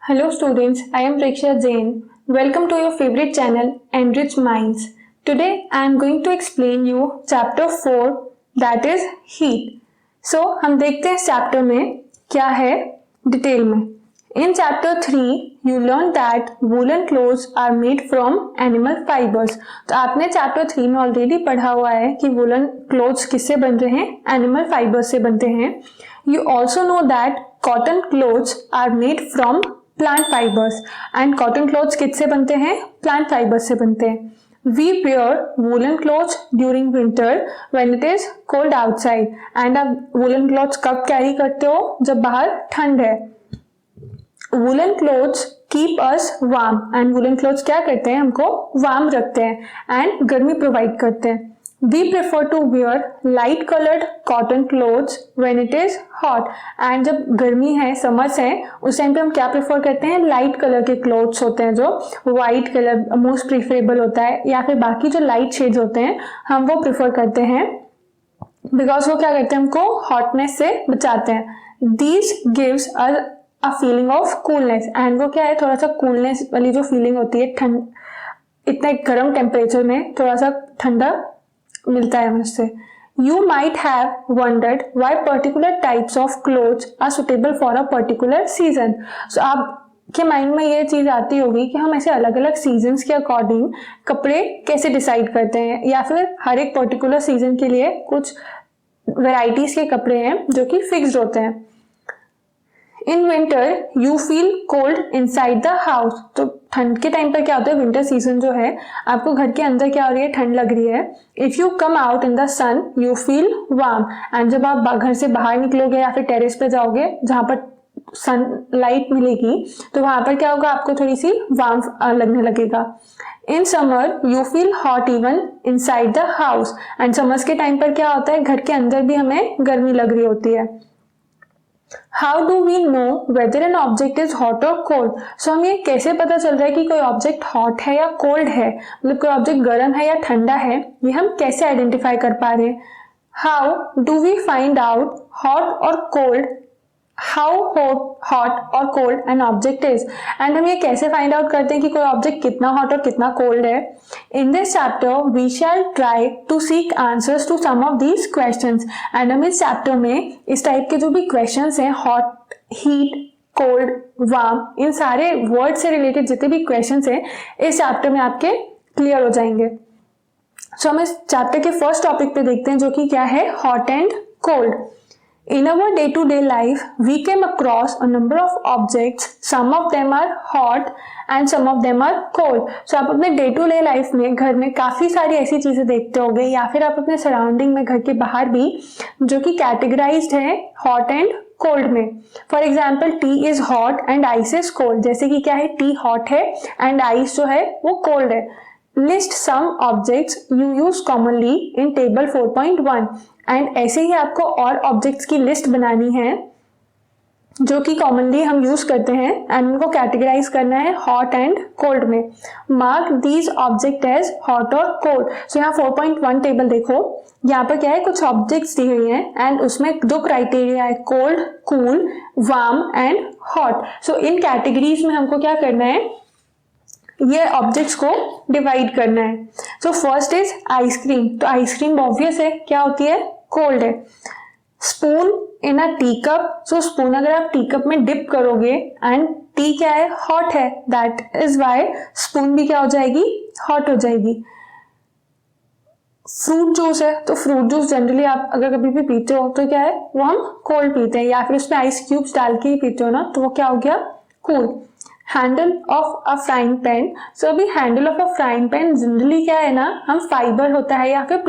Hello students, I am Preksha Jain. Welcome to your favorite channel Enrich Minds. Today I am going to explain you chapter 4 that is heat. So हम देखते हैं chapter में क्या है detail में. In chapter 3 you learn that woolen clothes are made from animal fibers. तो आपने chapter 3 में ऑलरेडी पढ़ा हुआ है कि woolen clothes किससे बनते हैं, animal fibers से बनते हैं. You also know that cotton clothes are made from plant fibres and cotton clothes किससे बनते हैं, प्लांट फाइबर्स से बनते हैं. We wear woollen clothes during winter when it is cold outside and आप वूलन क्लॉथ्स कब कैरी करते हो, जब बाहर ठंड है. Woollen clothes keep us warm and woollen clothes क्या करते हैं, हमको वार्म रखते हैं एंड गर्मी प्रोवाइड करते हैं. We prefer to wear light colored cotton clothes when it is hot. And जब गर्मी है, समर्स है, उस टाइम पे हम क्या प्रेफर करते हैं, लाइट कलर के क्लोथ्स होते हैं जो वाइट कलर मोस्ट प्रीफरेबल होता है, या फिर बाकी जो लाइट शेड्स होते हैं हम वो प्रेफर करते हैं बिकॉज वो क्या करते हैं, हमको हॉटनेस से बचाते हैं. This gives a feeling of coolness and वो क्या है, थोड़ा सा कूलनेस वाली जो फीलिंग होती है, ठंड इतना गर्म टेम्परेचर में थोड़ा सा ठंडा मिलता है उससे. You might have wondered why particular types of clothes are suitable for a particular season. So आपके माइंड में ये चीज आती होगी कि हम ऐसे अलग अलग सीजन्स के अकॉर्डिंग कपड़े कैसे डिसाइड करते हैं, या फिर हर एक पर्टिकुलर सीजन के लिए कुछ वेराइटीज के कपड़े हैं जो कि फिक्स्ड होते हैं. In winter you feel cold inside the house. तो ठंड के टाइम पर क्या होता है, विंटर सीजन जो है आपको घर के अंदर क्या हो रही है, ठंड लग रही है. If you come out in the sun you feel warm and जब आप घर से बाहर निकलोगे या फिर टेरेस पे जाओगे जहां पर सन लाइट मिलेगी तो वहां पर क्या होगा, आपको थोड़ी सी वार्म लगने लगेगा. In summer you feel hot even inside the house and summers के टाइम पर क्या होता है, घर के अंदर भी हमें गर्मी लग रही होती है. How do we know whether an object is hot or cold? So हमें कैसे पता चल रहा है कि कोई ऑब्जेक्ट हॉट है या कोल्ड है, मतलब कोई ऑब्जेक्ट गर्म है या ठंडा है, ये हम कैसे आइडेंटिफाई कर पा रहे हैं. How do we find out hot or cold? How hot or cold an object is? And हम ये कैसे फाइंड आउट करते हैं कि कोई ऑब्जेक्ट कितना हॉट और कितना कोल्ड है. In this chapter we shall try to seek answers to some of these questions. And हम इस चैप्टर में इस टाइप के जो भी क्वेश्चंस हैं, हॉट, हीट, कोल्ड, वार्म, इन सारे वर्ड से रिलेटेड जितने भी क्वेश्चंस हैं इस चैप्टर में आपके क्लियर हो जाएंगे. सो हम इस चैप्टर के फर्स्ट टॉपिक पे देखते हैं जो कि क्या है, hot and cold. In our day-to-day life, we came across a number of objects. Some of them are hot and some of them are cold. So आप अपने day-to-day life में घर में काफी सारी ऐसी चीजें देखते होंगे, या फिर आप अपने सराउंडिंग में घर के बाहर भी, जो कि कैटेगराइज्ड है हॉट एंड कोल्ड में. For example tea is hot and ice is cold. जैसे कि क्या है, टी हॉट है एंड आइस जो है वो कोल्ड है. List some objects you use commonly in table 4.1. And ऐसे ही आपको और ऑब्जेक्ट्स की लिस्ट बनानी है जो कि कॉमनली हम यूज करते हैं एंड उनको कैटेगराइज करना है हॉट एंड कोल्ड में. Mark these object as hot और कोल्ड. सो यहाँ 4.1 टेबल देखो, यहाँ पर क्या है, कुछ ऑब्जेक्ट्स दी हुई हैं एंड उसमें दो क्राइटेरिया है, cold, cool, warm and hot. So in categories में हमको क्या करना है, ये ऑब्जेक्ट्स को डिवाइड करना है. So first is ice cream. तो आइसक्रीम ऑब्वियस है क्या होती है, कोल्ड है. Spoon in a tea cup. So spoon अगर आप टी कप में डिप करोगे एंड टी क्या है, हॉट है, दैट इज वाई स्पून भी क्या हो जाएगी, हॉट हो जाएगी. फ्रूट जूस है, तो फ्रूट जूस जनरली आप अगर कभी भी पीते हो तो क्या है, वो हम कोल्ड पीते हैं, या फिर उसमें आइस क्यूब्स डाल के ही पीते हो ना, तो वो क्या हो गया, cool. Handle of a frying pan. So अभी handle of a frying pan generally क्या है ना, हम फाइबर होता है या फिर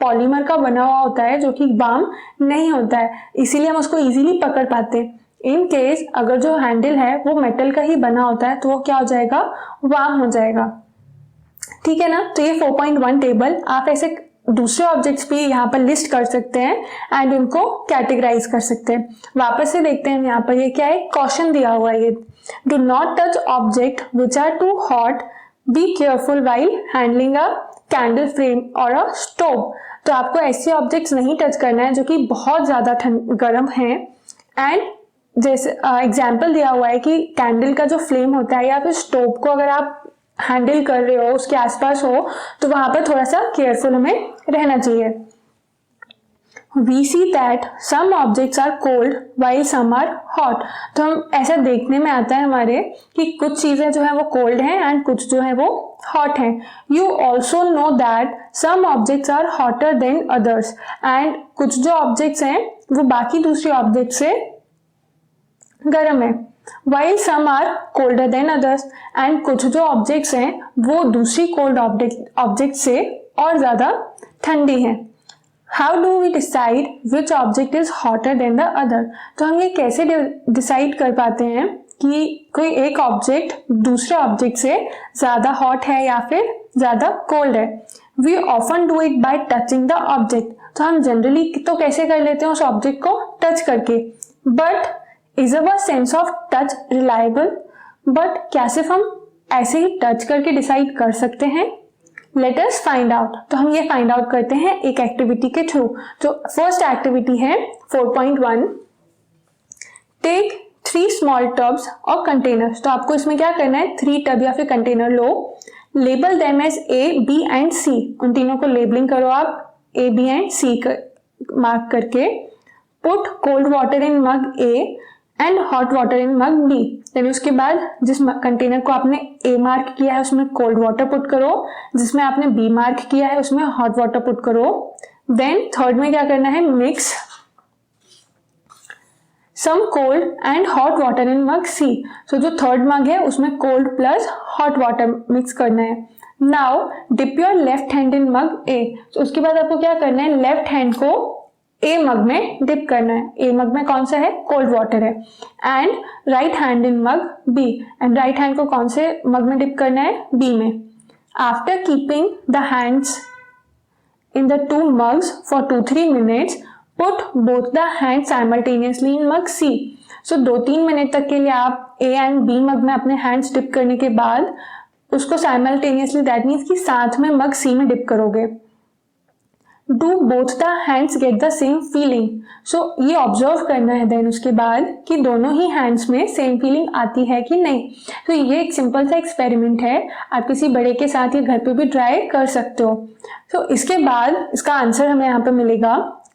पॉलीमर का बना हुआ होता है जो कि वार्म नहीं होता है, इसीलिए हम उसको इजीली पकड़ पाते हैं. इन केस अगर जो हैंडल है वो मेटल का ही बना होता है तो वो क्या हो जाएगा, वार्म हो जाएगा. ठीक है ना. तो ये 4.1 टेबल आप ऐसे दूसरे ऑब्जेक्ट्स भी यहाँ पर लिस्ट कर सकते हैं एंड उनको कैटेगराइज कर सकते हैं. वापस से देखते हैं यहाँ पर ये क्या है, कॉशन दिया हुआ है, ये do not touch object which are too hot, be careful while handling a candle flame और अ स्टोव. तो आपको ऐसे ऑब्जेक्ट्स नहीं टच करना है जो कि बहुत ज्यादा गर्म है एंड जैसे एग्जाम्पल दिया हुआ है कि कैंडल का जो फ्लेम होता है या फिर स्टोव को अगर आप हैंडल कर रहे हो, उसके आसपास हो, तो वहां पर थोड़ा सा केयरफुल हमें रहना चाहिए। We see that some objects are cold while some are hot। तो हम ऐसा देखने में आता है हमारे कि कुछ चीजें जो है वो कोल्ड हैं एंड कुछ जो है वो हॉट हैं। You also know that some objects are hotter than others। And कुछ जो ऑब्जेक्ट्स हैं वो बाकी दूसरी ऑब्जेक्ट से गर्म है। While some are colder than others। And कुछ जो ऑब्जेक्ट्स हैं वो दूसरी कोल्ड ऑब्जेक्ट से और ज्यादा ठंडी हैं। How do we decide which object is hotter than the other? तो हम ये कैसे डिसाइड कर पाते हैं कि कोई एक ऑब्जेक्ट दूसरे ऑब्जेक्ट से ज्यादा हॉट है या फिर ज्यादा कोल्ड है? We often do it by touching the object। तो हम जनरली तो कैसे कर लेते हैं उस ऑब्जेक्ट को टच करके। But is our sense of touch reliable? But क्या सिर्फ हम ऐसे ही टच करके डिसाइड कर सकते हैं? Let us find out। तो हम ये फाइंड आउट करते हैं एक एक्टिविटी के थ्रू। तो फर्स्ट एक्टिविटी है 4.1, टेक 3 स्मॉल टब्स और कंटेनर्स। तो आपको इसमें क्या करना है, 3 टब या फिर कंटेनर लो, label them as A, B and C। उन तीनों को लेबलिंग करो आप A, B and C mark करके। Put cold water in mug A and hot water in mug B। Then उसके बाद जिस कंटेनर को आपने A मार्क किया है उसमें कोल्ड वाटर पुट करो, जिसमें आपने B मार्क किया है उसमें हॉट वाटर पुट करो। देन थर्ड में क्या करना है, mix some cold and hot water in mug C। So जो थर्ड मग है उसमें cold plus hot water mix करना है। Now dip your left hand in mug A। तो उसके बाद आपको क्या करना है, लेफ्ट हैंड को A मग में डिप करना है। A मग में कौन सा है, कोल्ड वाटर है। And right hand in mug B। And right hand को कौन से मग में डिप करना है, B में। After keeping the hands in the 2 mugs for 2-3 minutes, put both the hand simultaneously in mug C। So 2-3 minute तक के लिए आप A एंड B मग में अपने हैंड्स डिप करने के बाद उसको साइमल्टेनियसली, दैट मीन्स कि साथ में मग C में डिप करोगे। Do both the hands get the same feeling? So ये ऑब्जर्व करना है देन उसके बाद कि दोनों ही हैंड्स में सेम फीलिंग आती है कि नहीं। तो ये एक सिंपल सा एक्सपेरिमेंट है, आप किसी बड़े के साथ ये घर पे भी ट्राई कर सकते हो। तो इसके बाद इसका आंसर हमें यहाँ पे मिलेगा।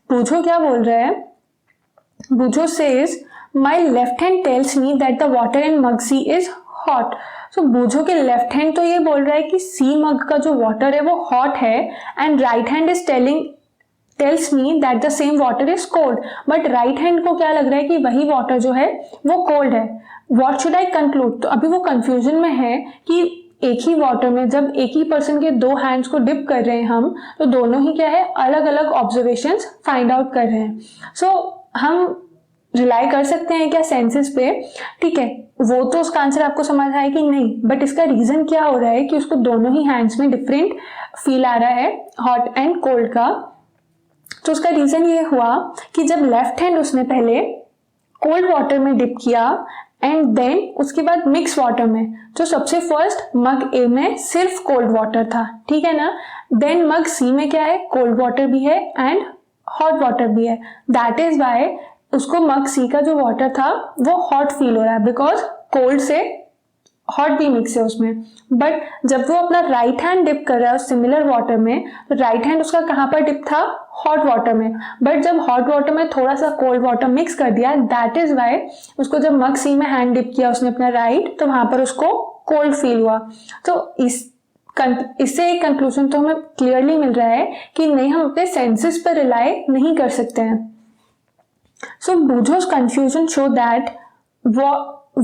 बूझो क्या बोल रहा है, बूझो says my left hand tells me that the water in mug C is hot। सो बूझो के लेफ्ट हैंड तो ये बोल रहा है कि सी मग का जो वाटर है वो हॉट है and right hand is tells me that the same water is cold. But right hand को क्या लग रहा है कि वही वाटर जो है वो कोल्ड है। What should I conclude? तो अभी वो कंफ्यूजन में है कि एक ही वाटर में जब एक ही पर्सन के 2 हैंड्स को डिप कर रहे हैं हम, तो दोनों ही क्या है, अलग अलग ऑब्जर्वेशंस फाइंड आउट कर रहे हैं। सो हम रिलाई कर सकते हैं क्या सेंसेस पे? ठीक है, वो तो उसका आंसर आपको समझ आया कि नहीं, बट इसका रीजन क्या हो रहा है कि उसको दोनों ही हैंड्स में डिफरेंट फील आ रहा है हॉट एंड कोल्ड का। तो उसका रीजन ये हुआ कि जब लेफ्ट हैंड उसने पहले कोल्ड वाटर में डिप किया एंड देन उसके बाद मिक्स वाटर में, तो सबसे फर्स्ट मग A में सिर्फ कोल्ड वाटर था, ठीक है ना। देन मग C में क्या है, कोल्ड वाटर भी है एंड हॉट वाटर भी है। दैट इज वाई उसको मग C का जो वाटर था वो हॉट फील हो रहा है, बिकॉज कोल्ड से हॉट भी मिक्स है उसमें। बट जब वो अपना राइट हैंड डिप कर रहा है सिमिलर वाटर में, तो राइट हैंड उसका कहाँ पर डिप था, हॉट वाटर में। बट जब हॉट वाटर में थोड़ा सा कोल्ड वाटर मिक्स कर दिया, दैट इज वाई उसको जब मग C में हैंड डिप किया उसने अपना राइट, तो वहां पर उसको कोल्ड फील हुआ। तो इससे एक कंक्लूजन तो हमें क्लियरली मिल रहा है कि नहीं, हम अपने सेंसेस पर रिलाई नहीं कर सकते हैं। So Bujo's confusion show that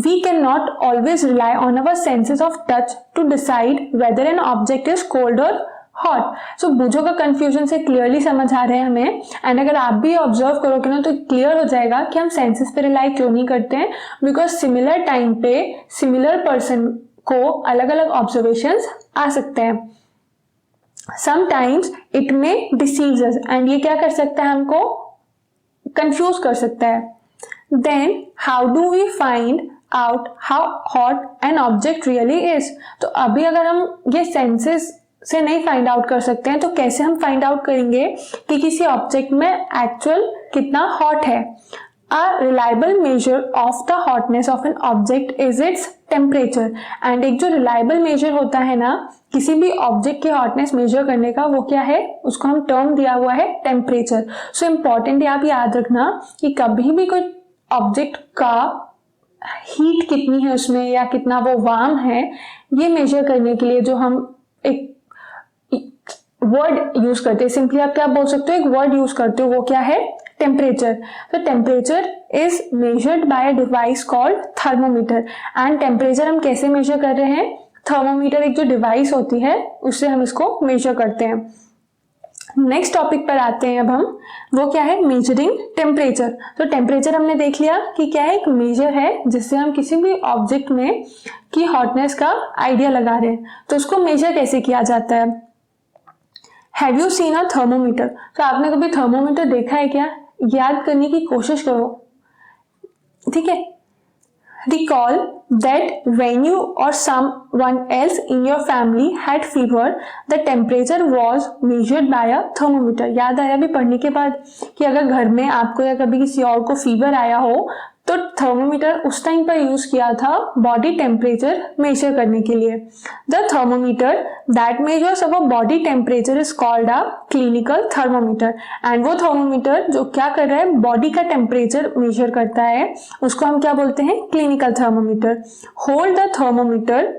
we cannot always rely on our senses of touch to decide whether an object is cold or hot। So Bujo का confusion से clearly समझ आ रहे हैं हमें, एंड अगर आप भी ऑब्जर्व करोगे ना तो क्लियर हो जाएगा कि हम सेंसेस पे रिलाई क्यों नहीं करते हैं, बिकॉज सिमिलर टाइम पे सिमिलर पर्सन को अलग अलग ऑब्जर्वेशंस आ सकते हैं। Sometimes it may deceives us, and ये क्या कर सकता है, हमको कंफ्यूज कर सकता है। Then how do we find out how hot an object really is? तो अभी अगर हम ये सेंसेस से नहीं फाइंड आउट कर सकते हैं तो कैसे हम फाइंड आउट करेंगे कि किसी ऑब्जेक्ट में एक्चुअल कितना हॉट है? A reliable measure of the hotness of an object is its temperature. And एक जो रिलायबल मेजर होता है ना किसी भी ऑब्जेक्ट की हॉटनेस मेजर करने का, वो क्या है, उसको हम टर्म दिया हुआ है टेम्परेचर. सो इम्पॉर्टेंट है, आप याद रखना कि कभी भी कोई ऑब्जेक्ट का हीट कितनी है उसमें या कितना वो वार्म है, ये मेजर करने के लिए जो हम एक वर्ड यूज करते हैं, सिंपली आप क्या बोल सकते हो, एक वर्ड यूज करते हो, वो क्या है, टेम्परेचर. तो temperature is measured by a device called thermometer. And temperature हम कैसे मेजर कर रहे हैं, थर्मोमीटर एक जो डिवाइस होती है उससे हम इसको मेजर करते हैं. नेक्स्ट टॉपिक पर आते हैं अब हम, वो क्या है, मेजरिंग टेम्परेचर. तो टेम्परेचर हमने देख लिया कि क्या है, एक मेजर है जिससे हम किसी भी ऑब्जेक्ट में की हॉटनेस का आइडिया लगा रहे हैं. तो उसको मेजर कैसे किया जाता है. Have you seen a thermometer. तो आपने कभी थर्मोमीटर देखा है क्या, याद करने की कोशिश करो, ठीक है. Recall that when you or someone else in your family had fever, the temperature was measured by a thermometer. याद आया भी पढ़ने के बाद कि अगर घर में आपको या कभी किसी और को फीवर आया हो तो थर्मोमीटर उस टाइम पर यूज किया था बॉडी टेम्परेचर मेजर करने के लिए. The thermometer that measures our body temperature is called a clinical thermometer. And वो थर्मोमीटर जो क्या कर रहा है, बॉडी का टेम्परेचर मेजर करता है, उसको हम क्या बोलते हैं, clinical thermometer. Hold the thermometer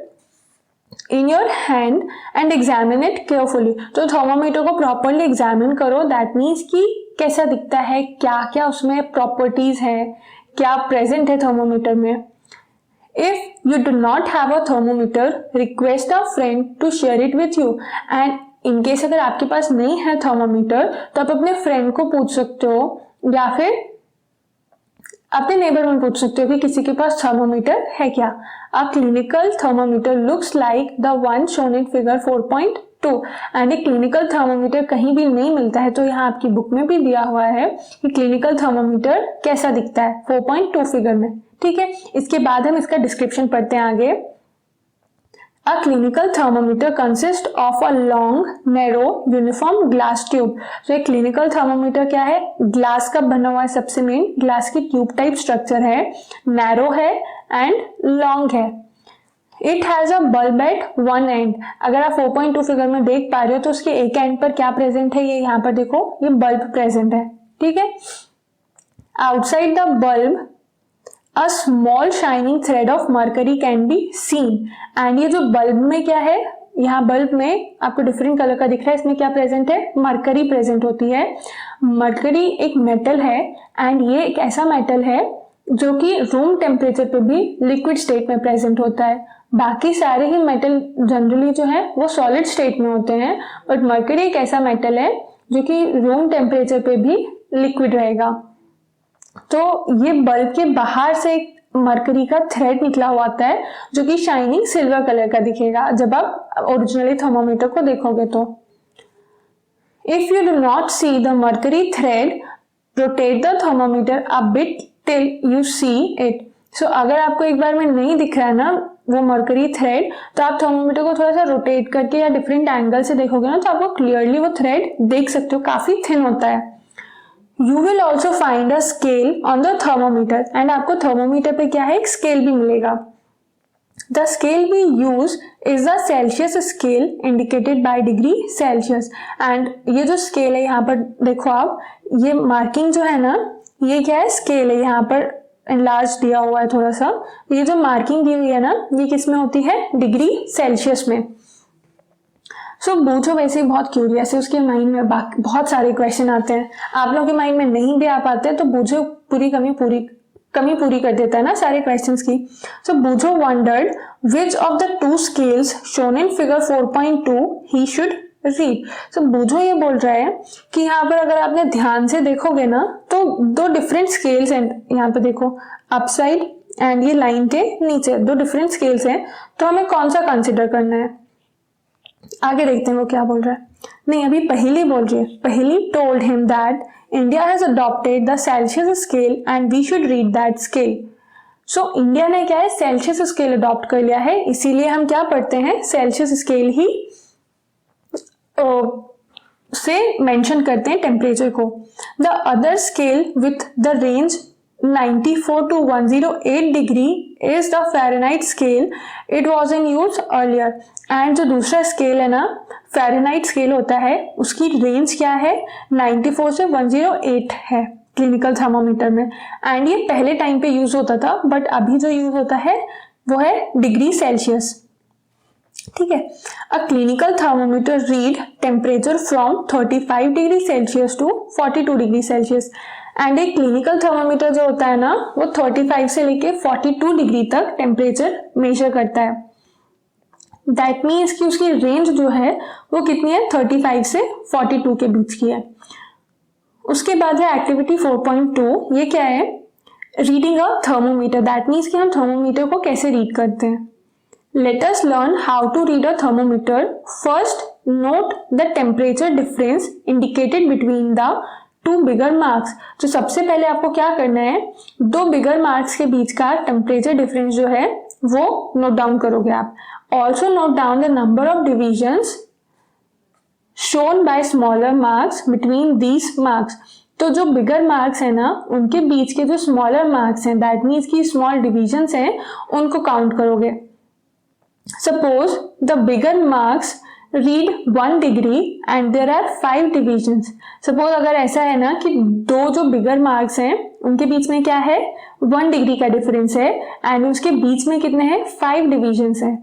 in your hand and examine it carefully. तो थर्मोमीटर को प्रॉपरली एग्जामिन करो, दैट मीन्स कि कैसा दिखता है, क्या क्या उसमें प्रॉपर्टीज है, क्या प्रेजेंट है थर्मोमीटर में. If you do not have a thermometer, request a friend to share it with you. And in case अगर आपके पास नहीं है थर्मोमीटर तो आप अपने फ्रेंड को पूछ सकते हो या फिर अपने नेबर में पूछ सकते हो कि किसी के पास थर्मोमीटर है क्या. अ clinical thermometer looks like the one shown in figure 4.2. And एक क्लिनिकल थर्मोमीटर कहीं भी नहीं मिलता है, तो यहाँ आपकी बुक में भी दिया हुआ है कि क्लिनिकल थर्मोमीटर कैसा दिखता है 4.2 फिगर में, ठीक है. इसके बाद हम इसका डिस्क्रिप्शन पढ़ते हैं आगे. A clinical thermometer consists of a long, narrow, uniform glass tube. तो एक clinical thermometer क्या है, ग्लास का बना हुआ है, सबसे मेन ग्लास की ट्यूब टाइप स्ट्रक्चर है, नैरो है एंड लॉन्ग है. It has a bulb at one end. अगर आप 4.2 फिगर में देख पा रहे हो तो उसके एक एंड पर क्या प्रेजेंट है, ये यहाँ पर देखो, ये बल्ब प्रेजेंट है, ठीक है. Outside the bulb A small shining thread of mercury can be seen. And ये जो बल्ब में क्या है, यहाँ बल्ब में आपको डिफरेंट कलर का दिख रहा है, इसमें क्या प्रेजेंट है, मरकरी प्रेजेंट होती है. मरकरी एक मेटल है एंड ये एक ऐसा मेटल है जो कि रूम टेम्परेचर पे भी लिक्विड स्टेट में प्रेजेंट होता है. बाकी सारे ही मेटल जनरली जो है वो सॉलिड स्टेट में होते हैं, बट मरकरी एक ऐसा मेटल है जो कि रूम टेम्परेचर पे भी लिक्विड रहेगा. तो ये बल्ब के बाहर से एक मरकरी का थ्रेड निकला हुआ आता है जो कि शाइनिंग सिल्वर कलर का दिखेगा जब आप ओरिजिनली थर्मोमीटर को देखोगे तो. If you do not see the mercury thread, rotate the thermometer a bit till you see it. So अगर आपको एक बार में नहीं दिख रहा है ना वो मरकरी थ्रेड, तो आप थर्मोमीटर को थोड़ा सा रोटेट करके या डिफरेंट एंगल से देखोगे ना तो आपको क्लियरली वो थ्रेड देख सकते हो, काफी थिन होता है. You will also find a scale on the thermometer. And आपको थर्मोमीटर पे क्या है, एक स्केल भी मिलेगा. The scale we use is the Celsius scale indicated by degree Celsius. And ये जो स्केल है यहाँ पर देखो आप, ये मार्किंग जो है ना, ये क्या है, स्केल है, यहाँ पर एनलार्ज दिया हुआ है थोड़ा सा. ये जो मार्किंग दी हुई है ना, ये किस में होती है, डिग्री सेल्सियस में. सो बूझो वैसे ही बहुत क्यूरियस है, उसके माइंड में बहुत सारे क्वेश्चन आते हैं, आप लोगों के माइंड में नहीं भी आ पाते तो बूझो कमी पूरी कर देता है ना सारे क्वेश्चंस की. So Boojho wondered which of the two scales shown in figure 4.2 he should read. So Boojho ये बोल रहा है कि यहाँ पर अगर आपने ध्यान से देखोगे ना तो दो डिफरेंट स्केल्स हैं, यहाँ पे देखो अपसाइड एंड ये लाइन के नीचे दो डिफरेंट स्केल्स हैं, तो हमें कौन सा कंसिडर करना है. आगे देखते हैं वो क्या बोल रहा है. नहीं, अभी पहली बोल रही है. पहली told him that India has adopted the Celsius scale and we should read that scale. So India ने क्या है, सेल्सियस स्केल अडॉप्ट कर लिया है, इसीलिए हम क्या पढ़ते हैं, सेल्सियस स्केल ही से मेंशन करते हैं टेम्परेचर को. The other scale with the range 94 to 108 degree is the Fahrenheit scale. It was in use earlier. And जो दूसरा स्केल है ना, फ़ारेनहाइट स्केल होता है, उसकी रेंज क्या है, 94 से 108 है क्लिनिकल थर्मोमीटर में. एंड ये पहले टाइम पे यूज होता था, बट अभी जो यूज होता है वो है डिग्री सेल्सियस. ठीक है. A clinical thermometer read temperature from 35 degree Celsius to 42 degree Celsius. And एक क्लिनिकल थर्मोमीटर जो होता है ना, वो 35 से लेके 42 डिग्री तक टेम्परेचर मेजर करता है. दैट मीन्स कि उसकी रेंज जो है वो कितनी है, 35 से 42 के बीच की है. उसके बाद है एक्टिविटी 4.2. ये क्या है, reading a thermometer. That means कि हम थर्मोमीटर को कैसे रीड करते हैं. Let us learn how to read a thermometer. First, note the temperature difference indicated between the two bigger marks. तो सबसे पहले आपको क्या करना है, दो बिगर मार्क्स के बीच का टेम्परेचर डिफरेंस जो है वो नोट डाउन करोगे आप. Also note down the number of divisions shown by smaller marks between these marks. तो जो बिगर मार्क्स है ना, उनके बीच के जो स्मॉलर मार्क्स हैं, दैट मीन्स की स्मॉल डिविजन्स हैं, उनको काउंट करोगे. Suppose the bigger marks read 1 degree and there are 5 divisions. Suppose अगर ऐसा है ना कि दो जो बिगर मार्क्स हैं उनके बीच में क्या है, 1 डिग्री का डिफरेंस है एंड उसके बीच में कितने हैं, 5 डिविजन्स हैं.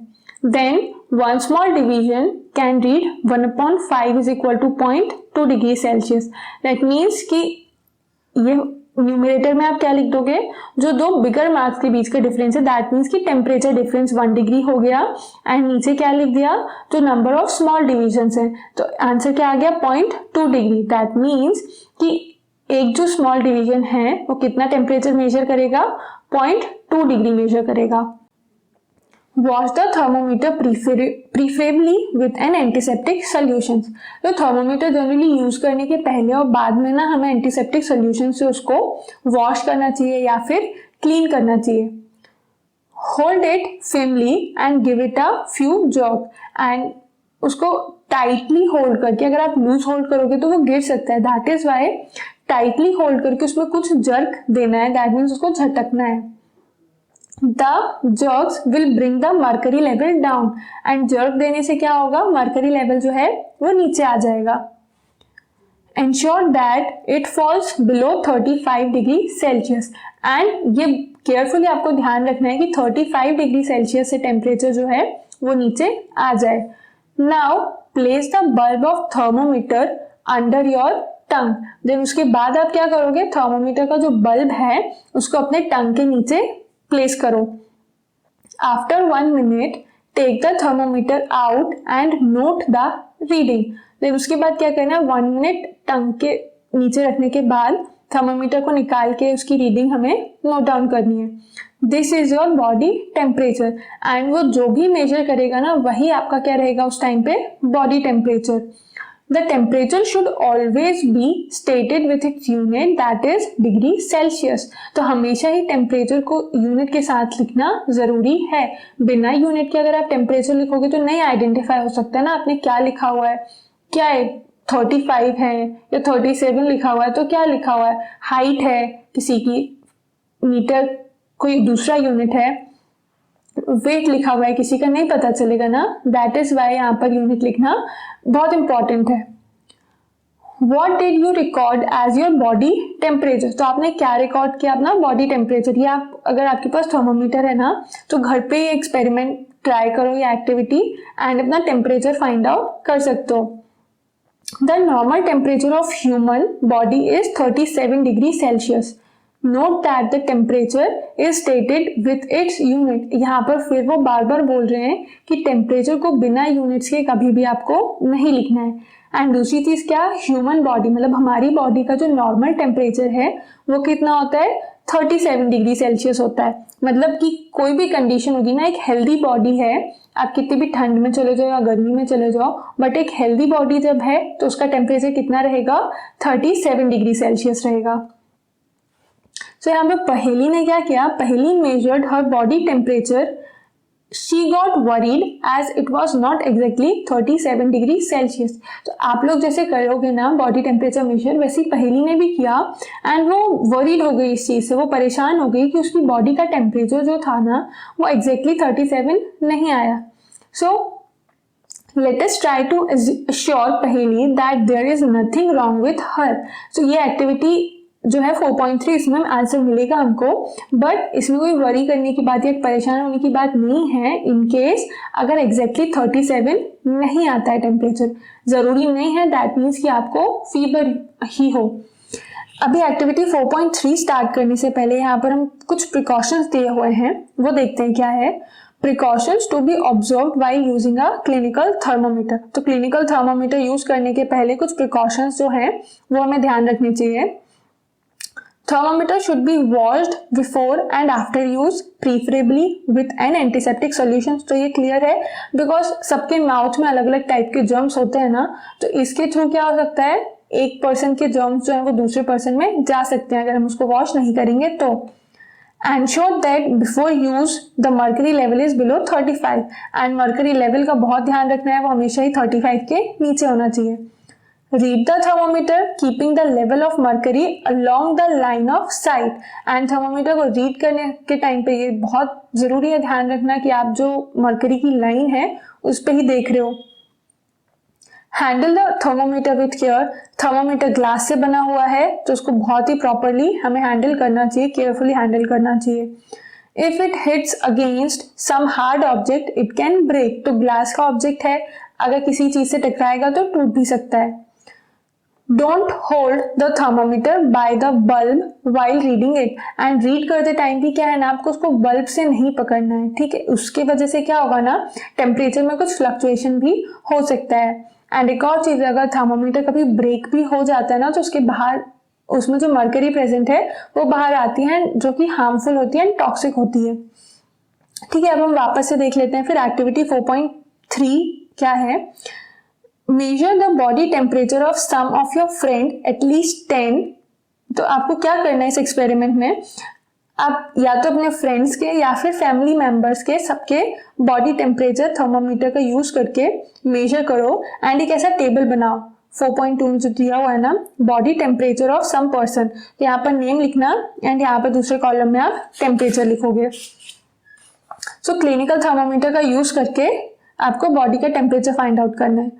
Then one small division can read 1/5 is equal to 0.2 degree Celsius. That means कि ये न्यूमरेटर में आप क्या लिख दोगे, जो दो बिगर मार्क्स के बीच का डिफरेंस है, दैट मीन्स कि टेम्परेचर डिफरेंस 1 डिग्री हो गया. एंड नीचे क्या लिख दिया, जो नंबर ऑफ स्मॉल डिविजन्स है. तो आंसर क्या आ गया, 0.2 डिग्री. दैट मीन्स कि एक जो स्मॉल डिवीजन है वो कितना टेम्परेचर मेजर करेगा, 0.2 डिग्री मेजर करेगा. Wash the thermometer preferably with an antiseptic solutions. तो थर्मोमीटर जनरली यूज करने के पहले और बाद में ना हमें एंटीसेप्टिक सोल्यूशन से उसको वॉश करना चाहिए या फिर क्लीन करना चाहिए. Hold it firmly and give it a few jerk. And उसको टाइटली होल्ड करके, अगर आप लूज होल्ड करोगे तो वो गिर सकता है. That is why tightly hold करके उसमें कुछ जर्क देना है. दैट मीन्स उसको झटकना है. The jerks will bring the mercury level down. and jerk देने से क्या होगा, mercury level जो है वो नीचे आ जाएगा. Ensure that it falls below 35 degree Celsius. And ये केयरफुली आपको ध्यान रखना है कि 35 डिग्री सेल्सियस से टेम्परेचर जो है वो नीचे आ जाए. Now place the bulb of thermometer under your tongue. Then उसके बाद आप क्या करोगे, थर्मोमीटर का जो बल्ब है उसको अपने टंग के नीचे प्लेस करो. After 1 minute take the thermometer out and note the reading. Then उसके बाद क्या करना है, 1 मिनट टंग के नीचे रखने के बाद थर्मोमीटर को निकाल के उसकी रीडिंग हमें नोट डाउन करनी है. This is your body temperature. And वो जो भी मेजर करेगा ना, वही आपका क्या रहेगा उस टाइम पे, body temperature. The temperature should always be stated with its unit, that is degree Celsius. तो हमेशा ही टेम्परेचर को यूनिट के साथ लिखना जरूरी है. बिना यूनिट के अगर आप टेम्परेचर लिखोगे तो नहीं आइडेंटिफाई हो सकता ना आपने क्या लिखा हुआ है. क्या है, 35 है या 37 लिखा हुआ है, तो क्या लिखा हुआ है, हाइट है किसी की, मीटर कोई दूसरा यूनिट है, वेट लिखा हुआ है किसी का, नहीं पता चलेगा ना. दैट इज वाई यहाँ पर यूनिट लिखना बहुत इंपॉर्टेंट है. What did you record as your body temperature? तो आपने क्या रिकॉर्ड किया अपना बॉडी टेम्परेचर. ये आप, अगर आपके पास थर्मोमीटर है ना, तो घर पे ये एक्सपेरिमेंट ट्राई करो, ये एक्टिविटी, एंड अपना टेम्परेचर फाइंड आउट कर सकते हो. The normal temperature of human body is 37 degree Celsius. Note that the temperature is stated with its unit. यहाँ पर फिर वो बार बार बोल रहे हैं कि टेम्परेचर को बिना यूनिट्स के कभी भी आपको नहीं लिखना है. एंड दूसरी चीज क्या, ह्यूमन बॉडी मतलब हमारी बॉडी का जो नॉर्मल टेम्परेचर है वो कितना होता है, 37 डिग्री सेल्सियस होता है. मतलब कि कोई भी कंडीशन होगी ना, एक हेल्दी बॉडी है, आप कितनी भी ठंड में चले जाओ या गर्मी में चले जाओ, बट एक हेल्दी बॉडी जब है तो उसका टेम्परेचर कितना रहेगा, 37 डिग्री सेल्सियस रहेगा. सो यहाँ पे पहेली ने क्या किया, पहेली measured her body temperature She got worried as it was not exactly 37 degree Celsius. तो आप लोग जैसे करोगे ना बॉडी टेम्परेचर मेजर, वैसे ही पहेली ने भी किया एंड वो वरीड हो गई इस चीज़ से, वो परेशान हो गई कि उसकी बॉडी का टेम्परेचर जो था ना वो एग्जैक्टली 37 नहीं आया। सो let us try to assure पहेली that there is nothing wrong with her। so ये एक्टिविटी जो है 4.3 इसमें आंसर मिलेगा हमको, बट इसमें कोई वरी करने की बात या परेशान होने की बात नहीं है इन केस अगर एग्जैक्टली 37 नहीं आता है टेम्परेचर। जरूरी नहीं है दैट मीन्स कि आपको फीवर ही हो। अभी एक्टिविटी 4.3 स्टार्ट करने से पहले यहाँ पर हम कुछ प्रिकॉशंस दिए हुए हैं, वो देखते हैं क्या है। Precautions to be observed while using a clinical thermometer. तो क्लिनिकल थर्मोमीटर यूज करने के पहले कुछ प्रिकॉशंस जो हैं वो हमें ध्यान रखने चाहिए। Thermometer should be washed before and after use, preferably with an antiseptic solution। तो ये क्लियर है बिकॉज सबके माउथ में अलग अलग टाइप के जर्म्स होते हैं ना, तो इसके थ्रू क्या हो सकता है, एक पर्सन के जर्म्स जो है वो दूसरे पर्सन में जा सकते हैं अगर हम उसको वॉश नहीं करेंगे तो। Ensure that before use the mercury level is below 35 and mercury level का बहुत ध्यान रखना है, वो हमेशा ही 35 के नीचे होना चाहिए। Read the thermometer keeping the level of mercury along the line of sight। And thermometer को रीड करने के टाइम पे ये बहुत जरूरी है ध्यान रखना कि आप जो मरकरी की लाइन है उस पे ही देख रहे हो। Handle the thermometer with care. Thermometer glass से बना हुआ है तो उसको बहुत ही प्रॉपरली हमें हैंडल करना चाहिए, केयरफुली हैंडल करना चाहिए। If it hits against some hard object it can break. तो ग्लास का ऑब्जेक्ट है, अगर किसी चीज से टकराएगा तो टूट भी सकता है। Don't hold the thermometer by the bulb while reading it। And read करते टाइम भी क्या है ना, आपको उसको बल्ब से नहीं पकड़ना है, ठीक है। उसके वजह से क्या होगा ना, टेम्परेचर में कुछ फ्लक्चुएशन भी हो सकता है। एंड एक और चीज, अगर थर्मोमीटर कभी ब्रेक भी हो जाता है ना तो उसके बाहर उसमें जो मरकरी प्रेजेंट है वो बाहर आती है जो कि हार्मफुल होती है एंड टॉक्सिक होती है, ठीक है। अब हम वापस से देख लेते हैं फिर एक्टिविटी 4.3 क्या है। Measure the body temperature of some of your friend at least 10। तो आपको क्या करना है इस एक्सपेरिमेंट में, आप या तो अपने फ्रेंड्स के या फिर फैमिली मेंबर्स के सबके बॉडी टेम्परेचर थर्मोमीटर का यूज करके मेजर करो एंड एक ऐसा टेबल बनाओ। 4.2 में जो दिया हुआ है ना, body temperature of some person, तो यहाँ पर नेम लिखना एंड यहाँ पर दूसरे कॉलम में आप टेम्परेचर लिखोगे। सो क्लिनिकल थर्मोमीटर का यूज करके आपको बॉडी का टेम्परेचर फाइंड आउट करना है।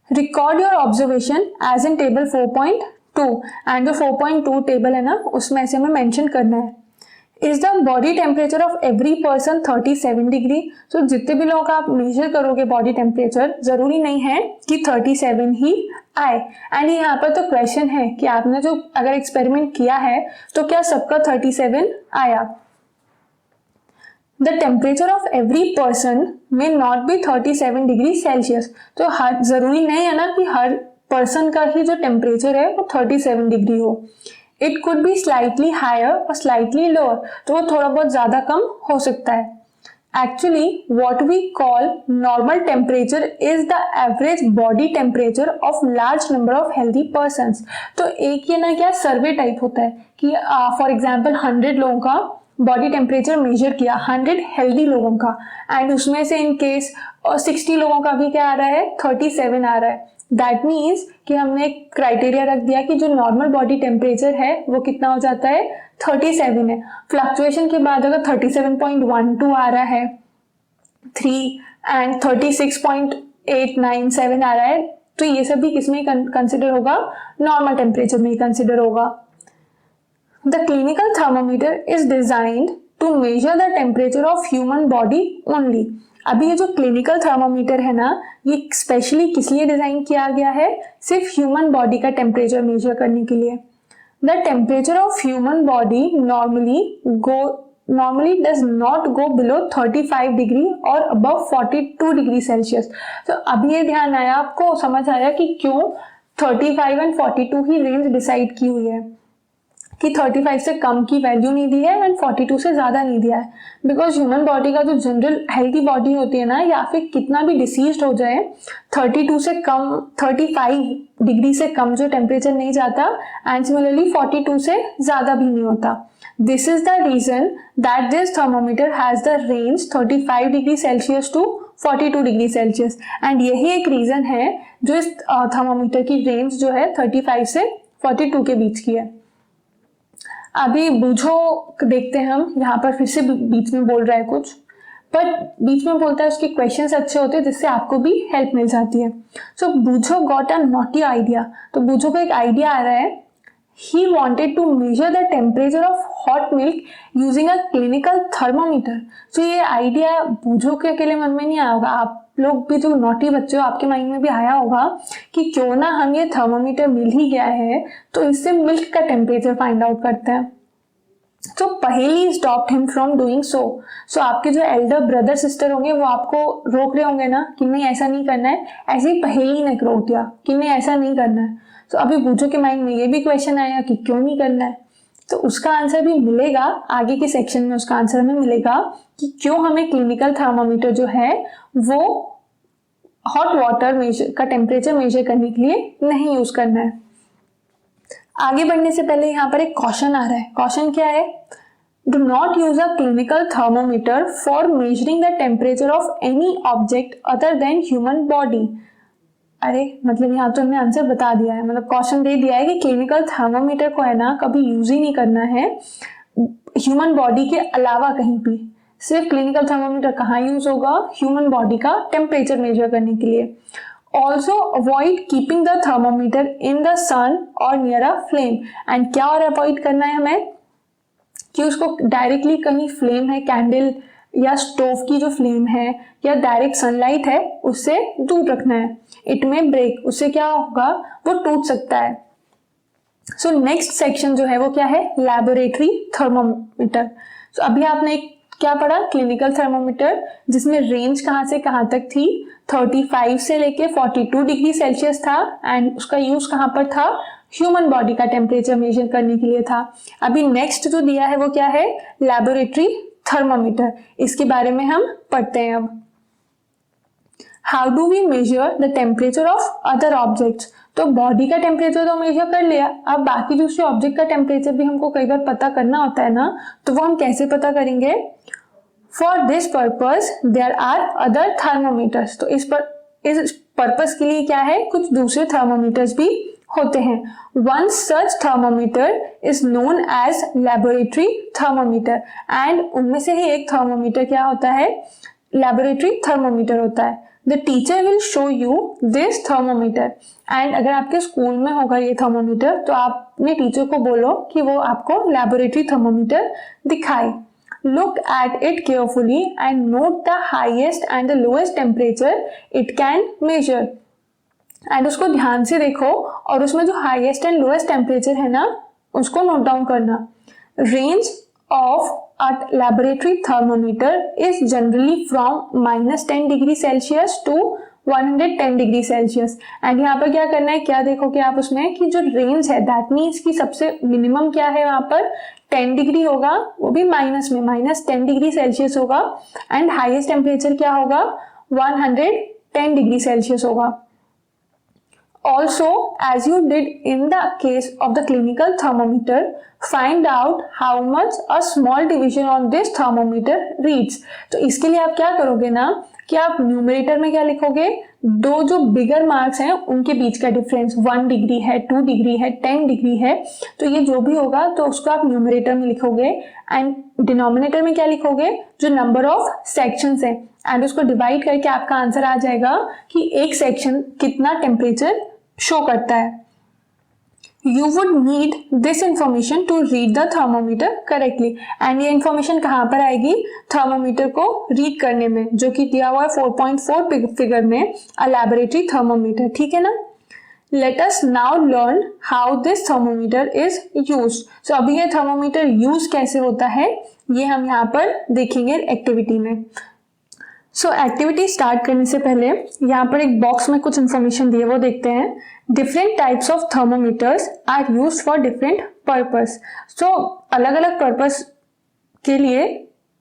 Record your observation as in table 4.2 and जो 4.2 टेबल है ना उसमें ऐसे हमें मेंशन करना है। Is the body temperature of every person 37 degree. तो जितने भी लोगों का आप मेजर करोगे बॉडी टेम्परेचर, जरूरी नहीं है कि 37 ही आए। एंड यहाँ पर तो क्वेश्चन है कि आपने जो अगर एक्सपेरिमेंट किया है तो क्या सबका 37 आया। The temperature of every person may not be 37 degree Celsius. तो हर जरूरी नहीं है ना कि हर पर्सन का ही जो टेम्परेचर है वो 37 डिग्री हो। It could be slightly higher और स्लाइटली लोअर, तो वो थोड़ा बहुत ज्यादा कम हो सकता है। Actually what we call normal temperature is the average body temperature of large number of healthy persons. तो एक ये ना क्या सर्वे टाइप होता है कि फॉर एग्जाम्पल 100 लोगों का बॉडी टेम्परेचर मेजर किया, 100 हेल्दी लोगों का, एंड उसमें से इन केस 60 लोगों का भी क्या आ रहा है, 37 आ रहा है। दैट मीन्स कि हमने एक क्राइटेरिया रख दिया कि जो नॉर्मल बॉडी टेम्परेचर है वो कितना हो जाता है, 37 है। फ्लक्चुएशन के बाद अगर 37.12 आ रहा है 3 एंड 36.897 आ रहा है तो ये सब भी किसमें कंसिडर होगा, नॉर्मल टेम्परेचर में ही कंसिडर होगा। The clinical thermometer is designed to measure the temperature of human body only। अभी ये जो क्लिनिकल थर्मोमीटर है ना ये स्पेशली किस लिए डिजाइन किया गया है, सिर्फ ह्यूमन बॉडी का टेम्परेचर मेजर करने के लिए। The temperature of human body normally does not go below 35 degree और above 42 डिग्री सेल्सियस। तो अभी ये ध्यान आया आपको, समझ आया कि क्यों 35 एंड 42 ही रेंज डिसाइड की हुई है, कि 35 से कम की वैल्यू नहीं दी है एंड 42 से ज्यादा नहीं दिया है। बिकॉज ह्यूमन बॉडी का जो जनरल हेल्थी बॉडी होती है ना, या फिर कितना भी डिसीज्ड हो जाए 32 से कम 35 डिग्री से कम जो टेम्परेचर नहीं जाता एंड सिमिलरली 42 से ज्यादा भी नहीं होता। This is the reason that this thermometer has the range 35 degree Celsius to 42 degree Celsius, and यही एक रीजन है जो इस थर्मोमीटर की रेंज जो है 35 से 42 के बीच की है। अभी बूझो देखते हैं हम, यहाँ पर फिर से बीच में बोल रहा है कुछ, पर बीच में बोलता है उसके क्वेश्चंस अच्छे होते हैं जिससे आपको भी हेल्प मिल जाती है। सो बूझो गॉट अ नॉटी आइडिया, तो बूझो को एक आइडिया आ रहा है। He wanted to measure the temperature of hot milk using a clinical thermometer. So ये आइडिया बूझो के अकेले मन में नहीं आया होगा, आप लोग भी जो नोटी बच्चे हो आपके माइंड में भी आया होगा कि क्यों ना हम ये थर्मोमीटर मिल ही गया है तो इससे मिल्क का टेम्परेचर फाइंड आउट करते हैं। So पहेली stopped him from doing so. So आपके जो एल्डर ब्रदर सिस्टर होंगे वो आपको रोक रहे होंगे ना कि नहीं ऐसा नहीं करना है, ऐसे ही पहेली ने रोक दिया कि नहीं ऐसा नहीं करना है। तो अभी बूझो के माइंड में ये भी क्वेश्चन आया कि क्यों नहीं करना है, तो उसका आंसर भी मिलेगा आगे के सेक्शन में। उसका आंसर हमें मिलेगा कि क्यों हमें क्लिनिकल थर्मोमीटर जो है वो हॉट वाटर मेजर का टेम्परेचर मेजर करने के लिए नहीं यूज करना है। आगे बढ़ने से पहले यहाँ पर एक क्वेश्चन आ रहा है। क्वेश्चन क्या है? Do not use a clinical thermometer for measuring the temperature of any object other than human body. अरे मतलब यहाँ तो हमने आंसर बता दिया है, मतलब क्वेश्चन दे दिया है कि क्लिनिकल थर्मोमीटर को है ना कभी यूज ही नहीं करना है ह्यूमन बॉडी के अलावा कहीं भी। सिर्फ क्लिनिकल थर्मोमीटर कहाँ यूज होगा? ह्यूमन बॉडी का टेम्परेचर मेजर करने के लिए। Also avoid keeping the thermometer in the sun और नियर अ फ्लेम। एंड क्या और अवॉइड करना है हमें कि उसको डायरेक्टली कहीं फ्लेम है, कैंडल या स्टोव की जो फ्लेम है या डायरेक्ट सनलाइट है उससे दूर रखना है। इट में ब्रेक, उससे क्या होगा वो टूट सकता है। सो नेक्स्ट सेक्शन जो है वो क्या है? Laboratory thermometer. सो अभी आपने क्या पढ़ा? क्लिनिकल थर्मोमीटर, जिसमें रेंज कहाँ से कहाँ तक थी? 35 से लेके 42 डिग्री सेल्सियस था, एंड उसका यूज कहाँ पर था? ह्यूमन बॉडी का टेम्परेचर मेजर करने के लिए था। अभी नेक्स्ट जो दिया है वो क्या है? Laboratory thermometer. इसके बारे में हम पढ़ते हैं अब। How do we measure the temperature of other objects? तो बॉडी का टेम्परेचर तो मेजर कर लिया, अब बाकी दूसरे ऑब्जेक्ट का टेम्परेचर भी हमको कई बार पता करना होता है ना, तो वो हम कैसे पता करेंगे? For this purpose there are other thermometers. तो इस पर्पज के लिए क्या है? कुछ दूसरे थर्मोमीटर्स भी होते हैं। One such thermometer is known as laboratory thermometer, and उनमें से ही एक थर्मोमीटर क्या होता है? लैबोरेटरी थर्मोमीटर होता है। The teacher will show you this thermometer, and अगर आपके स्कूल में होगा ये थर्मोमीटर तो आप अपने टीचर को बोलो कि वो आपको लैबोरेटरी थर्मोमीटर दिखाए। Look at it carefully and note the highest and the lowest temperature it can measure. And उसको ध्यान से देखो और उसमें जो हाईएस्ट एंड लोएस्ट टेम्परेचर है ना उसको नोट डाउन करना। Range of a laboratory thermometer is generally from -10 degree Celsius to 110 degree Celsius. And यहाँ पर क्या करना है? क्या देखोगे आप उसमें कि जो रेंज है दैट मीन्स की सबसे मिनिमम क्या है वहां पर? 10 डिग्री होगा, वो भी माइनस में, -10 डिग्री सेल्सियस होगा, एंड हाईएस्ट टेम्परेचर क्या होगा? 110 डिग्री सेल्सियस होगा। Also, as you did in the case of the clinical thermometer, find out how much a small division on this thermometer reads. तो इसके लिए आप क्या करोगे ना कि आप न्यूमरेटर में क्या लिखोगे? दो जो बिगर मार्क्स हैं उनके बीच का डिफरेंस 1 डिग्री है, 2 डिग्री है, 10 डिग्री है, तो ये जो भी होगा तो उसको आप न्यूमरेटर में लिखोगे, एंड डिनोमिनेटर में क्या लिखोगे? जो नंबर ऑफ सेक्शंस है, एंड उसको डिवाइड करके आपका आंसर आ जाएगा कि एक सेक्शन कितना टेम्परेचर शो करता है। You would need this information to read the thermometer correctly, and ये information कहाँ पर आएगी? थर्मोमीटर को रीड करने में, जो कि दिया हुआ है 4.4 फिगर में, a laboratory thermometer। ठीक है ना? Let us now learn how this thermometer is used. So अभी ये थर्मोमीटर यूज कैसे होता है ये हम यहाँ पर देखेंगे एक्टिविटी में। सो एक्टिविटी स्टार्ट करने से पहले यहाँ पर एक बॉक्स में कुछ इंफॉर्मेशन दी है, वो देखते हैं। Different types of thermometers are used for different purpose. So अलग अलग पर्पस के लिए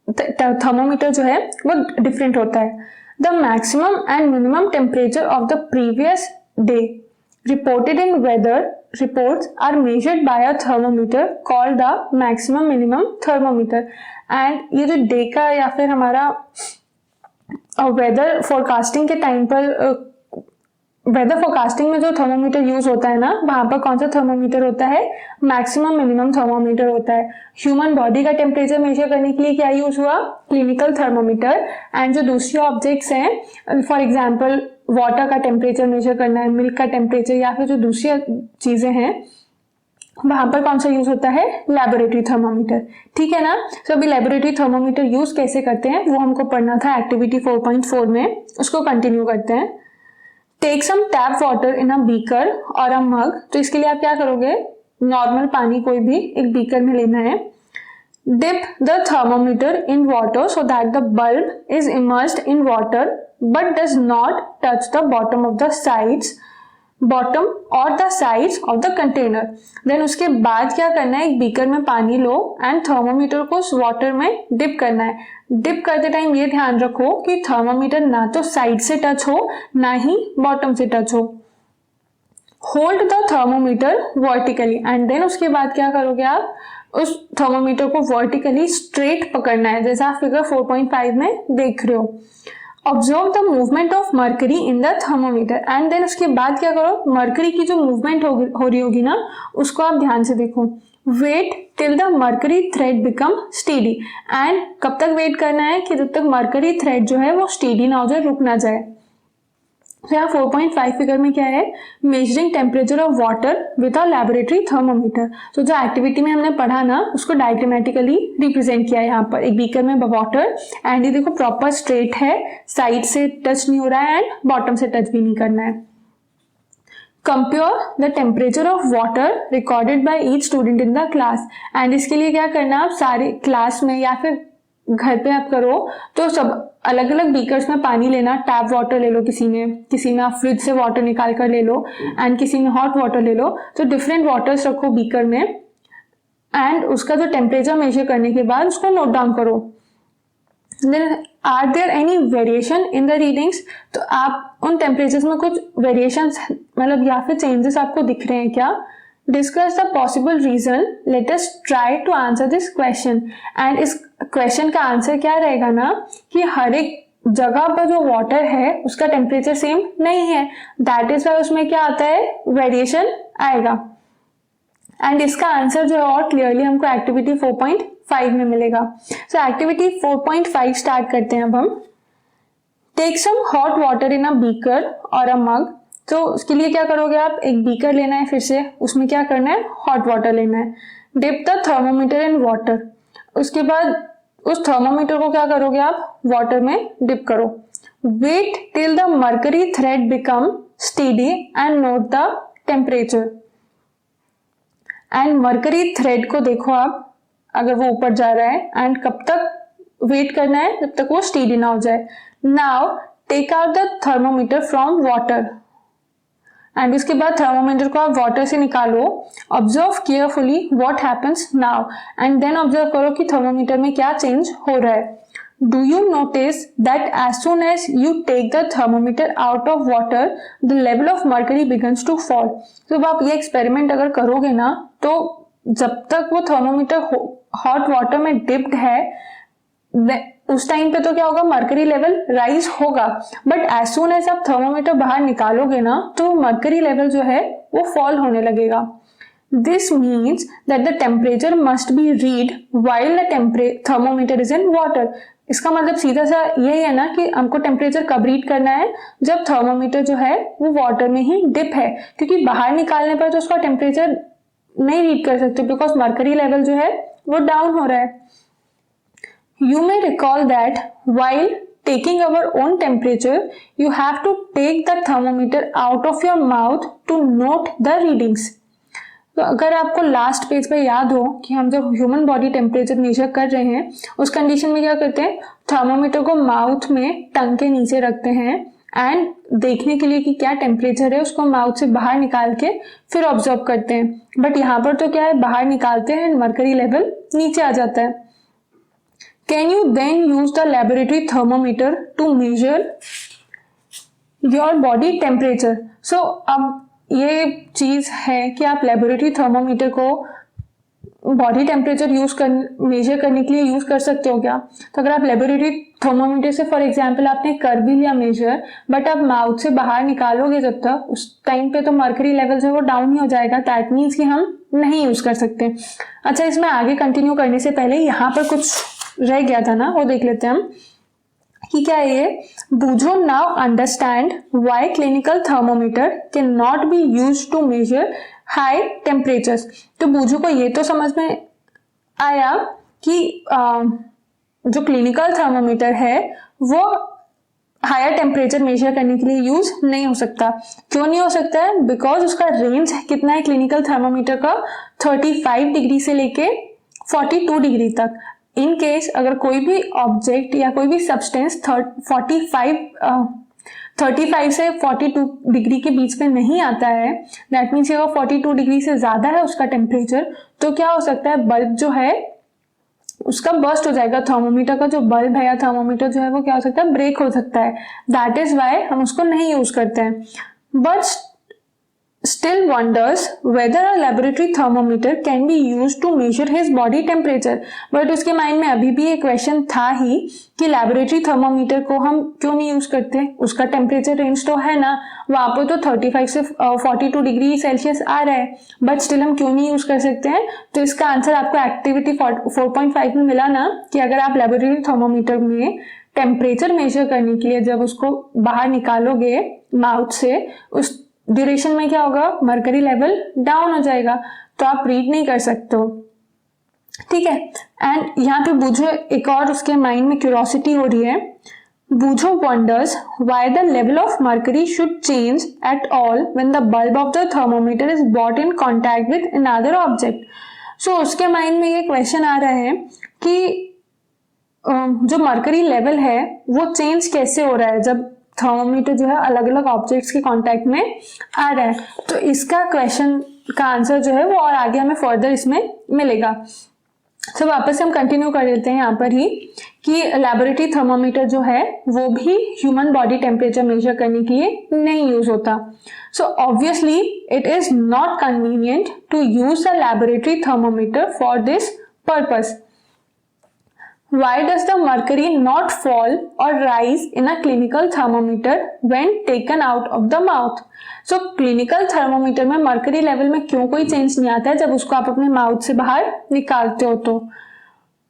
थर्मोमीटर जो है वो डिफरेंट होता है। The maximum and minimum temperature of the previous day reported in weather reports are measured by a thermometer called the maximum minimum thermometer. And ये जो डे का या फिर हमारा वेदर फोरकास्टिंग के टाइम पर वेदर फोरकास्टिंग में जो थर्मोमीटर यूज होता है ना, वहां पर कौन सा थर्मोमीटर होता है? मैक्सिमम मिनिमम थर्मोमीटर होता है. ह्यूमन बॉडी का टेम्परेचर मेजर करने के लिए क्या यूज हुआ? Clinical thermometer. एंड जो दूसरी ऑब्जेक्ट्स हैं, फॉर एग्जांपल वाटर का टेम्परेचर मेजर करना है, मिल्क का टेम्परेचर, या फिर जो दूसरी चीजें हैं, वहां पर कौन सा यूज होता है? Laboratory thermometer. ठीक है ना. तो अभी लेबोरेटरी थर्मोमीटर यूज कैसे करते हैं वो हमको पढ़ना था एक्टिविटी 4.4 में. उसको कंटिन्यू करते हैं. Take some tap water in a beaker और अ मग. तो इसके लिए आप क्या करोगे? नॉर्मल पानी कोई भी एक बीकर में लेना है. Dip the thermometer in water so that the bulb is immersed in water but does not touch the bottom of the sides bottom और the sides of the container. Then उसके बाद क्या करना है? एक बीकर में पानी लो एंड थर्मोमीटर को उस वाटर में डिप करना है. डिप करते टाइम ये ध्यान रखो कि थर्मोमीटर ना तो साइड से टच हो ना ही बॉटम से टच हो. Hold the thermometer vertically and then उसके बाद क्या करोगे आप? उस थर्मोमीटर को वर्टिकली स्ट्रेट पकड़ना है, जैसा आप फिगर 4.5 में देख रहे हो. Observe the movement of mercury in the thermometer and then उसके बाद क्या करो? मर्करी की जो मूवमेंट हो रही होगी ना, उसको आप ध्यान से देखो. Wait till the mercury thread become steady. And कब तक वेट करना है? कि जब तक मर्करी थ्रेड जो है वो स्टेडी ना हो जाए, रुक ना जाए. तो यहाँ 4.5 फिगर में क्या है? Measuring temperature of water with a laboratory thermometer. तो जो एक्टिविटी में हमने पढ़ा ना, उसको डायग्रामेटिकली रिप्रेजेंट किया है यहाँ पर. एक बीकर में वाटर एंड ये देखो प्रॉपर स्ट्रेट है, साइड से टच नहीं हो रहा है एंड बॉटम से टच भी नहीं करना है. Compare the temperature of water recorded by each student in the class. And इसके लिए क्या करना है? आप सारे क्लास में या फिर घर पे आप करो तो सब अलग अलग बीकर्स में पानी लेना. टैप वाटर ले लो किसी में आप फ्रिज से वाटर निकाल कर ले लो एंड किसी में हॉट वाटर ले लो. तो डिफरेंट वाटर्स रखो बीकर में एंड उसका जो टेम्परेचर मेजर करने के बाद उसको नोट डाउन करो. Then are there any variation in the readings. तो आप उन टेम्परेचर्स में कुछ वेरिएशंस मतलब या फिर चेंजेस आपको दिख रहे हैं क्या? Discuss the possible reason. Let us try to answer this question. And इस क्वेश्चन का आंसर क्या रहेगा ना, कि हर एक जगह पर जो वाटर है उसका टेम्परेचर सेम नहीं है. दैट इज वाई उसमें क्या आता है? वेरिएशन आएगा. एंड इसका आंसर जो है और क्लियरली हमको एक्टिविटी 4.5 में मिलेगा. सो एक्टिविटी 4.5 स्टार्ट करते हैं अब हम. Take some hot water in a beaker और अ मग. तो उसके लिए क्या करोगे आप? एक बीकर लेना है, फिर से उसमें क्या करना है? हॉट वाटर लेना है. Dip the thermometer in water. उसके बाद उस थर्मोमीटर को क्या करोगे आप? वाटर में डिप करो. Wait till the mercury thread become steady and note the temperature. And mercury thread को देखो आप, अगर वो ऊपर जा रहा है एंड कब तक वेट करना है? जब तक वो स्टेडी ना हो जाए. Now take out the thermometer from water and उसके बाद थर्मोमीटर को आप वाटर से निकालो. Observe carefully what happens now and then observe करो कि थर्मोमीटर में क्या चेंज हो रहा है. Do you notice that as soon as you take the thermometer out of water the level of mercury begins to fall. तो आप ये एक्सपेरिमेंट अगर करोगे ना, तो जब तक वो थर्मोमीटर हॉट वाटर में डिप्ड है उस टाइम पे तो क्या होगा? मर्करी लेवल राइज होगा. बट एज सून एज आप थर्मोमीटर बाहर निकालोगे ना, तो मर्करी लेवल जो है वो फॉल होने लगेगा. This means that the temperature must be read while the thermometer is in water. इसका मतलब सीधा सा यही है ना कि हमको टेम्परेचर कब रीड करना है? जब थर्मोमीटर जो है वो वाटर में ही डिप है, क्योंकि बाहर निकालने पर तो उसका टेम्परेचर नहीं रीड कर सकते बिकॉज मर्करी लेवल जो है वो डाउन हो रहा है. You may recall that while taking our own temperature, you have to take the thermometer out of your mouth to note the readings. तो अगर आपको लास्ट पेज पे याद हो कि हम जब ह्यूमन बॉडी टेम्परेचर मेजर कर रहे हैं, उस कंडीशन में क्या करते हैं? थर्मोमीटर को माउथ में टंग के नीचे रखते हैं एंड देखने के लिए कि क्या टेम्परेचर है उसको माउथ से बाहर निकाल के फिर ऑब्जर्व करते हैं. बट यहाँ पर तो क्या है? बाहर निकालते हैं एंड मर्करी लेवल नीचे आ जाता है. Can you then use the laboratory thermometer to measure your body temperature? So अब ये चीज़ है कि आप लेबोरेटरी थर्मोमीटर को बॉडी टेम्परेचर मेजर करने के लिए यूज़ कर सकते हो क्या? तो अगर आप लेबोरेटरी थर्मोमीटर से फॉर एग्जांपल आपने कर भी लिया मेजर, बट आप माउथ से बाहर निकालोगे जब तक, उस टाइम पे तो मर्करी लेवल जो है वो डाउन ही हो जाएगा। दैट मीन्स कि हम नहीं यूज़ कर सकते। अच्छा, इसमें आगे कंटिन्यू करने से पहले यहाँ पर कुछ रह गया था ना, वो देख लेते हैं हम कि क्या है ये। Boojho now understand why clinical thermometer can not be used to measure high temperatures. तो बूझो को ये तो समझ में आया कि जो क्लिनिकल थर्मोमीटर है वो हायर टेम्परेचर मेजर करने के लिए यूज नहीं हो सकता। क्यों नहीं हो सकता है? बिकॉज उसका रेंज कितना है क्लिनिकल थर्मोमीटर का, 35 डिग्री से लेके 42 डिग्री तक। इन केस अगर कोई भी ऑब्जेक्ट या कोई भी सब्सटेंस 35 से 42 डिग्री के बीच में नहीं आता है, दैट मीन्स अगर 42 डिग्री से ज्यादा है उसका टेम्परेचर, तो क्या हो सकता है, बल्ब जो है उसका बर्स्ट हो जाएगा। थर्मोमीटर का जो बल्ब है या थर्मोमीटर जो है वो क्या हो सकता है, ब्रेक हो सकता है। दैट इज वाई हम उसको नहीं यूज करते हैं। But still wonders whether a laboratory thermometer can be used to measure his body temperature। But उसके माइंड में अभी भी एक क्वेश्चन था ही कि लैबोरेटरी थर्मोमीटर को हम क्यों नहीं यूज करते, उसका टेम्परेचर रेंज तो है ना, वहां पर तो 35 से 42 डिग्री सेल्सियस आ रहा है, बट स्टिल हम क्यों नहीं यूज कर सकते हैं। तो इसका आंसर आपको एक्टिविटी 4.5 में मिला ना, कि अगर आप लैबोरेटरी थर्मोमीटर में टेम्परेचर मेजर करने के लिए जब उसको बाहर निकालोगे माउथ से, उस ड्यूरेशन में क्या होगा, मर्करी लेवल डाउन हो जाएगा, तो आप रीड नहीं कर सकते हो। ठीक है। एंड यहाँ पे बूझो एक और उसके माइंड में क्यूरोसिटी हो रही है। Boojho wonders why the level of mercury should change at all when the bulb of the thermometer is brought in contact with another object. So उसके माइंड में ये क्वेश्चन आ रहा है कि जो मर्करी लेवल है वो चेंज कैसे हो रहा है जब थर्मोमीटर जो है अलग अलग ऑब्जेक्ट्स के कांटेक्ट में आ रहा है। तो इसका क्वेश्चन का आंसर जो है वो और आगे हमें फर्दर इसमें मिलेगा। तो वापस हम कंटिन्यू कर लेते हैं यहाँ पर ही कि लैबोरेटरी थर्मोमीटर जो है वो भी ह्यूमन बॉडी टेम्परेचर मेजर करने के लिए नहीं यूज होता। So obviously it is not convenient to use a laboratory thermometer for this purpose. Why does the mercury not fall or rise in a clinical thermometer when taken out of the mouth? So clinical thermometer में mercury level में क्यों कोई change नहीं आता है जब उसको आप अपने mouth से बाहर निकालते हो? तो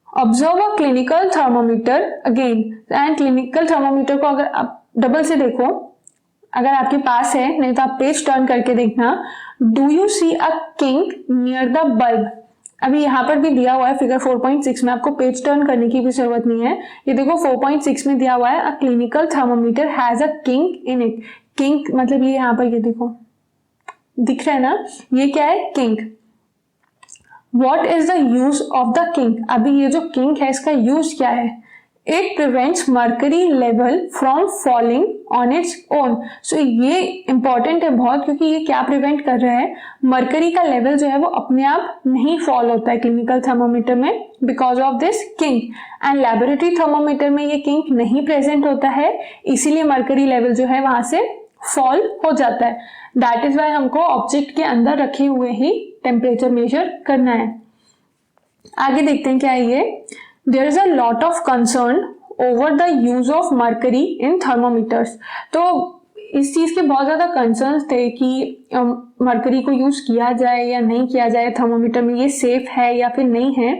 observe a clinical thermometer again, and clinical thermometer को अगर आप डबल से देखो, अगर आपके पास है, नहीं तो आप पेज टर्न करके देखना। Do you see a kink near the bulb? अभी यहाँ पर भी दिया हुआ है फिगर 4.6 में, आपको पेज टर्न करने की भी जरूरत नहीं है। ये देखो 4.6 में दिया हुआ है, a clinical thermometer has a kink in it. Kink मतलब ये यहाँ पर, ये देखो दिख रहा है ना, ये क्या है, kink. What is the use of the kink? अभी ये जो किंक है इसका यूज क्या है? It prevents mercury level from falling on its own. So ये इंपॉर्टेंट है बहुत, क्योंकि ये क्या प्रिवेंट कर रहा है, मर्करी का लेवल जो है वो अपने आप नहीं फॉल होता है क्लिनिकल थर्मोमीटर में because of this kink. And laboratory thermometer में ये किंक नहीं प्रेजेंट होता है, इसीलिए मर्करी लेवल जो है वहां से फॉल हो जाता है। दैट इज वाई हमको ऑब्जेक्ट के अंदर रखे हुए ही टेम्परेचर मेजर करना है। आगे देखते हैं क्या है ये। There is a lot of concern over the use of mercury in thermometers। तो इस चीज के बहुत ज्यादा कंसर्न्स थे कि मर्करी को यूज किया जाए या नहीं किया जाए थर्मोमीटर में, ये सेफ है या फिर नहीं है।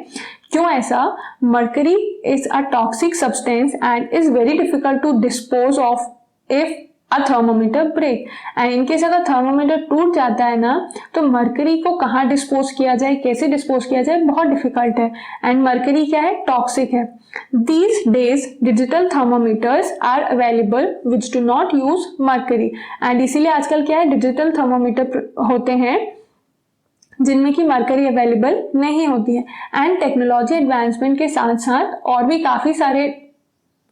क्यों ऐसा? Mercury is a toxic substance and is very difficult to dispose of if a thermometer break. And in case अगर थर्मोमीटर टूट जाता है ना, तो मर्करी को कहाँ डिस्पोज किया जाए, कैसे डिस्पोज किया जाए, बहुत डिफिकल्ट है। एंड मर्करी क्या है, टॉक्सिक है। These days digital thermometers are available which do not use mercury. And इसीलिए आजकल क्या है, डिजिटल थर्मोमीटर होते हैं जिनमें की मर्करी अवेलेबल नहीं होती है। एंड टेक्नोलॉजी एडवांसमेंट के साथ साथ और भी काफी सारे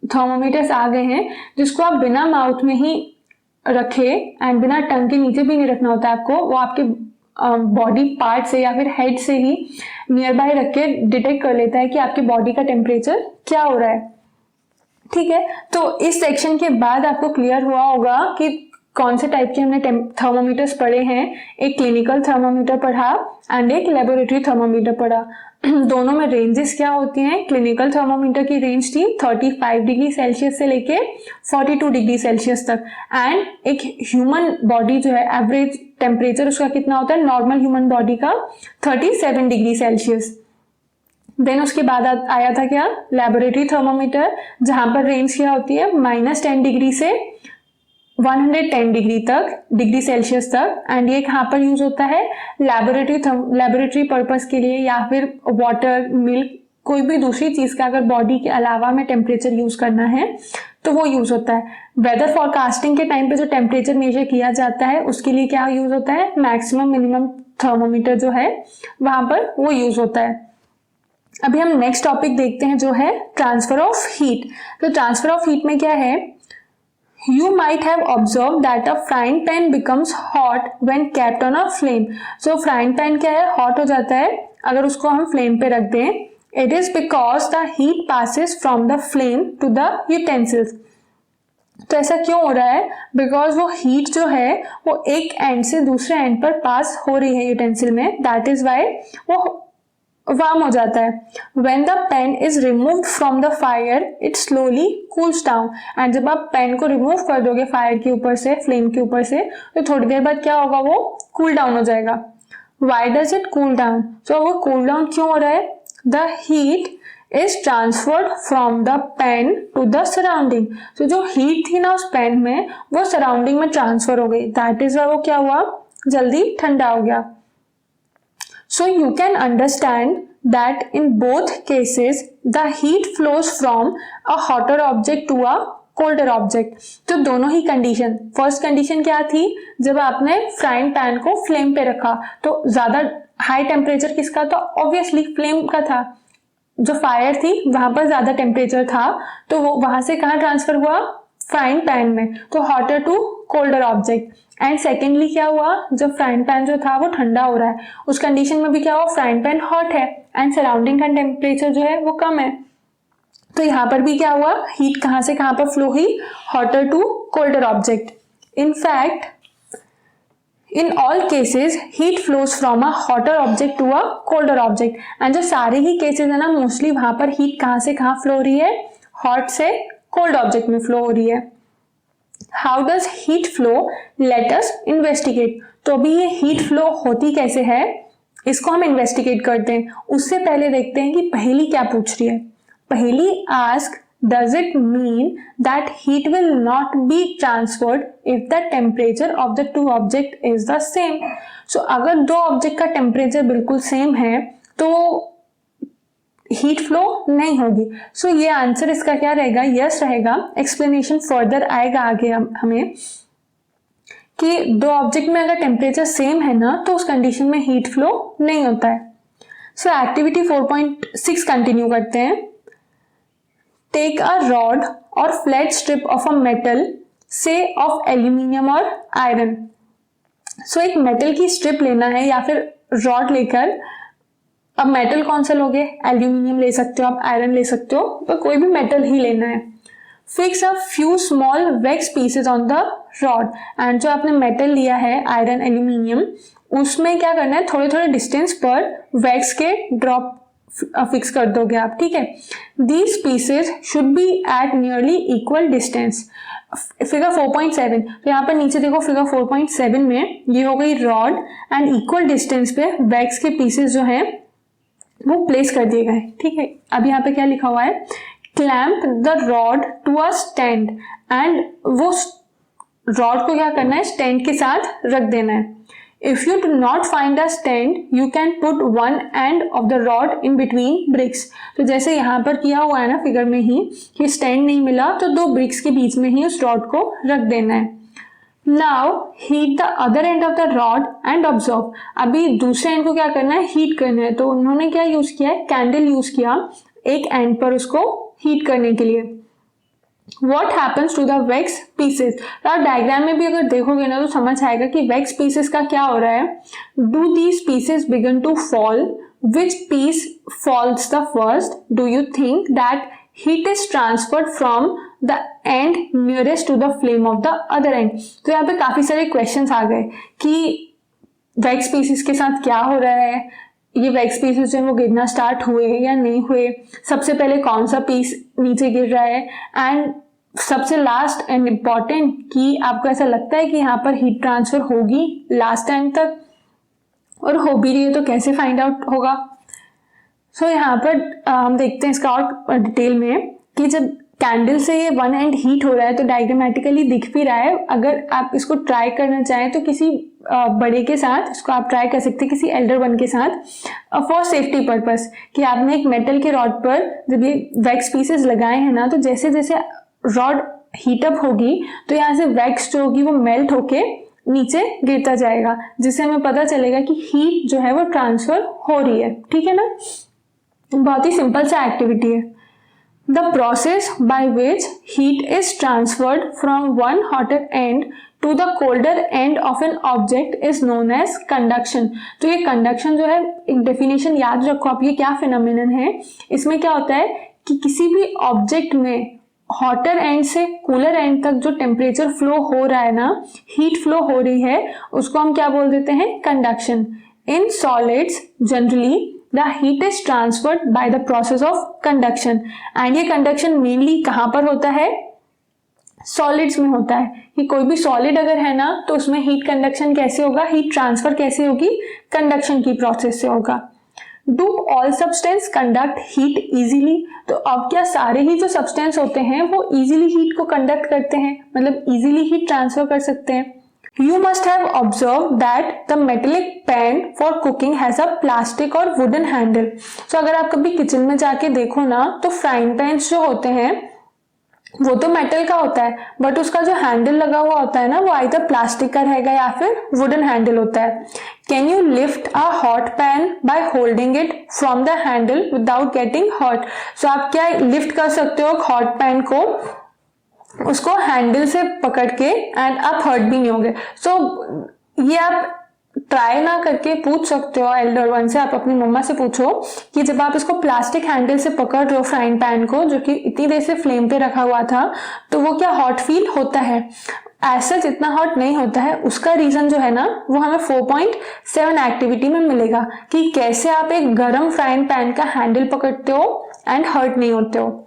थर्मोमीटर्स आ गए हैं जिसको आप बिना माउथ में ही रखे एंड बिना टंग के नीचे भी नहीं रखना होता है आपको, वो आपके बॉडी पार्ट से या फिर हेड से ही नियर बाय रख के डिटेक्ट कर लेता है कि आपके बॉडी का टेम्परेचर क्या हो रहा है। ठीक है, तो इस सेक्शन के बाद आपको क्लियर हुआ होगा कि कौन से टाइप के हमने थर्मोमीटर्स पढ़े हैं, एक क्लिनिकल थर्मोमीटर पढ़ा एंड एक लेबोरेटरी थर्मोमीटर पढ़ा। दोनों में रेंजेस क्या होती हैं? क्लिनिकल थर्मोमीटर की रेंज थी 35 डिग्री सेल्सियस से लेके 42 डिग्री सेल्सियस तक, एंड एक ह्यूमन बॉडी जो है एवरेज टेम्परेचर उसका कितना होता है नॉर्मल ह्यूमन बॉडी का 37 डिग्री सेल्सियस। देन उसके बाद आया था क्या? लेबोरेटरी थर्मोमीटर, जहां पर रेंज क्या होती है -10 डिग्री से 110 डिग्री तक डिग्री सेल्सियस तक, एंड ये कहाँ पर यूज होता है? लेबोरेटरी पर्पस के लिए, या फिर वाटर, मिल्क, कोई भी दूसरी चीज का अगर बॉडी के अलावा में टेम्परेचर यूज करना है तो वो यूज होता है। वेदर फॉरकास्टिंग के टाइम पे जो टेम्परेचर मेजर किया जाता है उसके लिए क्या यूज होता है? मैक्सिमम मिनिमम थर्मोमीटर जो है वहां पर वो यूज होता है। अभी हम नेक्स्ट टॉपिक देखते हैं जो है ट्रांसफर ऑफ हीट। तो ट्रांसफर ऑफ हीट में क्या है? You might have observed that a frying pan becomes hot when kept on a flame. So frying pan क्या है? hot हो जाता है अगर उसको हम flame पे रख दें। It is because the heat passes from the flame to the utensils. तो ऐसा क्यों हो रहा है? बिकॉज वो हीट जो है वो एक एंड से दूसरे एंड पर पास हो रही है यूटेंसिल में, दैट इज वाई वो वार्म हो जाता है। When the pan is removed from the fire, it slowly cools down. And जब आप पेन को रिमूव कर दोगे फायर के ऊपर से, फ्लेम के ऊपर से, तो थोड़ी देर बाद क्या होगा? वो कूल डाउन हो जाएगा। Why does it cool down? So वो कूल डाउन क्यों हो रहा है? The heat is transferred from the pan to the surrounding. So जो हीट थी ना उस पेन में वो सराउंडिंग में ट्रांसफर हो गई, दैट इज वो क्या हुआ? जल्दी ठंडा हो गया। So you can understand that in both cases the heat flows from a hotter object to a colder object. तो दोनों ही कंडीशन, फर्स्ट कंडीशन क्या थी? जब आपने फ्राइंग पैन को फ्लेम पे रखा तो ज्यादा हाई टेम्परेचर किसका था? ऑब्वियसली फ्लेम का था। जो फायर थी वहां पर ज्यादा टेम्परेचर था तो वो वहां से कहाँ ट्रांसफर हुआ? फ्राइंग पैन में, तो hotter to colder object. And secondly क्या हुआ? जब फ्राइंग पैन जो था वो ठंडा हो रहा है उस कंडीशन में भी क्या हुआ? फ्राइंग पैन हॉट है एंड सराउंडिंग का टेम्परेचर जो है वो कम है, तो यहाँ पर भी क्या हुआ? हीट कहाँ से कहाँ पर फ्लो हुई? Hotter to colder object. In fact in all cases heat flows from a hotter object to a colder object. And जो सारे ही केसेस है ना मोस्टली वहां पर हीट कहाँ से कहाँ फ्लो हो रही है? हॉट से कोल्ड ऑब्जेक्ट में फ्लो हो रही है। How does heat flow? Let us investigate. तो अभी ये हीट फ्लो होती कैसे है इसको हम इन्वेस्टिगेट करते हैं। उससे पहले देखते हैं कि पहेली क्या पूछ रही है। पहेली ask does it mean that heat will not be transferred if the temperature of the two object is the same? So अगर दो ऑब्जेक्ट का टेम्परेचर बिल्कुल सेम है तो हीट फ्लो नहीं होगी। सो ये आंसर इसका क्या रहेगा? यस रहेगा। एक्सप्लेनेशन फर्दर आएगा आगे हमें कि दो ऑब्जेक्ट में अगर टेम्परेचर सेम है ना तो उस कंडीशन में हीट फ्लो नहीं होता है। सो एक्टिविटी 4.6 कंटिन्यू करते हैं। टेक अ रॉड और flat strip of a metal, से ऑफ एल्यूमिनियम और आयरन। सो एक मेटल की स्ट्रिप लेना है या फिर रॉड लेकर, अब मेटल कौन सा लोगे? एल्यूमिनियम ले सकते हो आप, आयरन ले सकते हो, तो कोई भी मेटल ही लेना है। Fix a few small wax pieces on the rod. And जो आपने मेटल लिया है आयरन एल्यूमिनियम उसमें क्या करना है? थोड़े थोड़े डिस्टेंस पर वैक्स के ड्रॉप फिक्स कर दोगे आप, ठीक है। These pieces should be at nearly equal distance. Figure 4.7, तो यहाँ पर नीचे देखो फिगर 4.7 में ये हो गई रॉड एंड इक्वल डिस्टेंस पे वैक्स के पीसेस जो है वो प्लेस कर दिए गए, ठीक है। अब यहाँ पे क्या लिखा हुआ है? Clamp the rod to a stand. And वो रॉड को क्या करना है? स्टैंड के साथ रख देना है। If you do not find a stand you can put one end of the rod in between bricks. तो जैसे यहाँ पर किया हुआ है ना फिगर में ही कि स्टैंड नहीं मिला तो दो ब्रिक्स के बीच में ही उस रॉड को रख देना है। Now heat the other and of the rod and observe. अभी दूसरे एंड को क्या करना है? हीट करना है। तो उन्होंने क्या यूज किया है? कैंडल यूज किया एक एंड पर उसको हीट करने के लिए। What happens to the wax pieces? आप डायग्राम में भी अगर देखोगे ना तो समझ आएगा कि wax pieces का क्या हो रहा है। Do these pieces begin to fall? Which piece falls the first? Do you think that heat is transferred from the end nearest to the flame of the other end. तो यहाँ पे काफी सारे क्वेश्चंस आ गए कि वैक्स पीसेस के साथ क्या हो रहा है, ये वैक्स पीसेस जो है वो गिरना स्टार्ट हुए या नहीं हुए, सबसे पहले कौन सा पीस नीचे गिर रहा है, एंड सबसे लास्ट एंड इम्पॉर्टेंट कि आपको ऐसा लगता है कि यहाँ पर हीट ट्रांसफर होगी लास्ट टाइम तक, और हो भी रही है तो कैसे फाइंड आउट होगा। सो यहाँ पर हम देखते हैं इसका और डिटेल में कि जब कैंडल से ये वन एंड हीट हो रहा है तो डायग्रामेटिकली दिख भी रहा है। अगर आप इसको ट्राई करना चाहें तो किसी बड़े के साथ इसको आप ट्राई कर सकते हैं, किसी एल्डर वन के साथ, फॉर सेफ्टी पर्पस, कि आपने एक मेटल के रॉड पर जब ये वैक्स पीसेस लगाए हैं ना, तो जैसे जैसे रॉड हीटअप होगी तो यहाँ से वैक्स जो होगी वो मेल्ट होके नीचे गिरता जाएगा, जिससे हमें पता चलेगा कि हीट जो है वो ट्रांसफर हो रही है। ठीक है ना, बहुत ही सिंपल सा एक्टिविटी है। The process by which heat is transferred from one hotter end to the colder end of an object is known as conduction। तो ये conduction जो है, एक डेफिनेशन याद रखो आप, ये क्या फिनोमिनन है। इसमें क्या होता है कि किसी भी ऑब्जेक्ट में हॉटर एंड से कूलर एंड तक जो टेम्परेचर फ्लो हो रहा है ना, हीट फ्लो हो रही है, उसको हम क्या बोल देते हैं, conduction. In solids generally the heat is transferred by the process of conduction, and ये conduction mainly कहाँ पर होता है, सॉलिड्स में होता है। कि कोई भी सॉलिड अगर है ना तो उसमें हीट कंडक्शन कैसे होगा, हीट ट्रांसफर कैसे होगी, कंडक्शन की प्रोसेस से होगा। Do all substance conduct heat easily. तो अब क्या सारे ही जो सब्सटेंस होते हैं वो इजीली हीट को कंडक्ट करते हैं, मतलब इजीली हीट ट्रांसफर कर सकते हैं। You must have observed that the metallic pan for cooking has a plastic or wooden handle। So अगर आप कभी किचन में जाके देखो ना तो फ्राइंग पैन्स जो होते हैं वो तो मेटल का होता है, बट उसका जो हैंडल लगा हुआ होता है ना वो आइदर प्लास्टिक का रहेगा या फिर वुडन हैंडल होता है। Can you lift a hot pan by holding it from the handle without getting hot. So आप क्या लिफ्ट कर सकते हो हॉट पैन को, उसको हैंडल से पकड़ के, एंड आप हर्ट भी नहीं होंगे। सो ये आप ट्राई ना करके पूछ सकते हो एल्डर वन से, आप अपनी मम्मा से पूछो कि जब आप इसको प्लास्टिक हैंडल से पकड़ रहे हो फ्राइंग पैन को जो कि इतनी देर से फ्लेम पे रखा हुआ था, तो वो क्या हॉट फील होता है। ऐसा जितना हॉट नहीं होता है। उसका रीजन जो है ना वो हमें 4.7 एक्टिविटी में मिलेगा कि कैसे आप एक गर्म फ्राइंग पैन का हैंडल पकड़ते हो एंड हर्ट नहीं होते हो।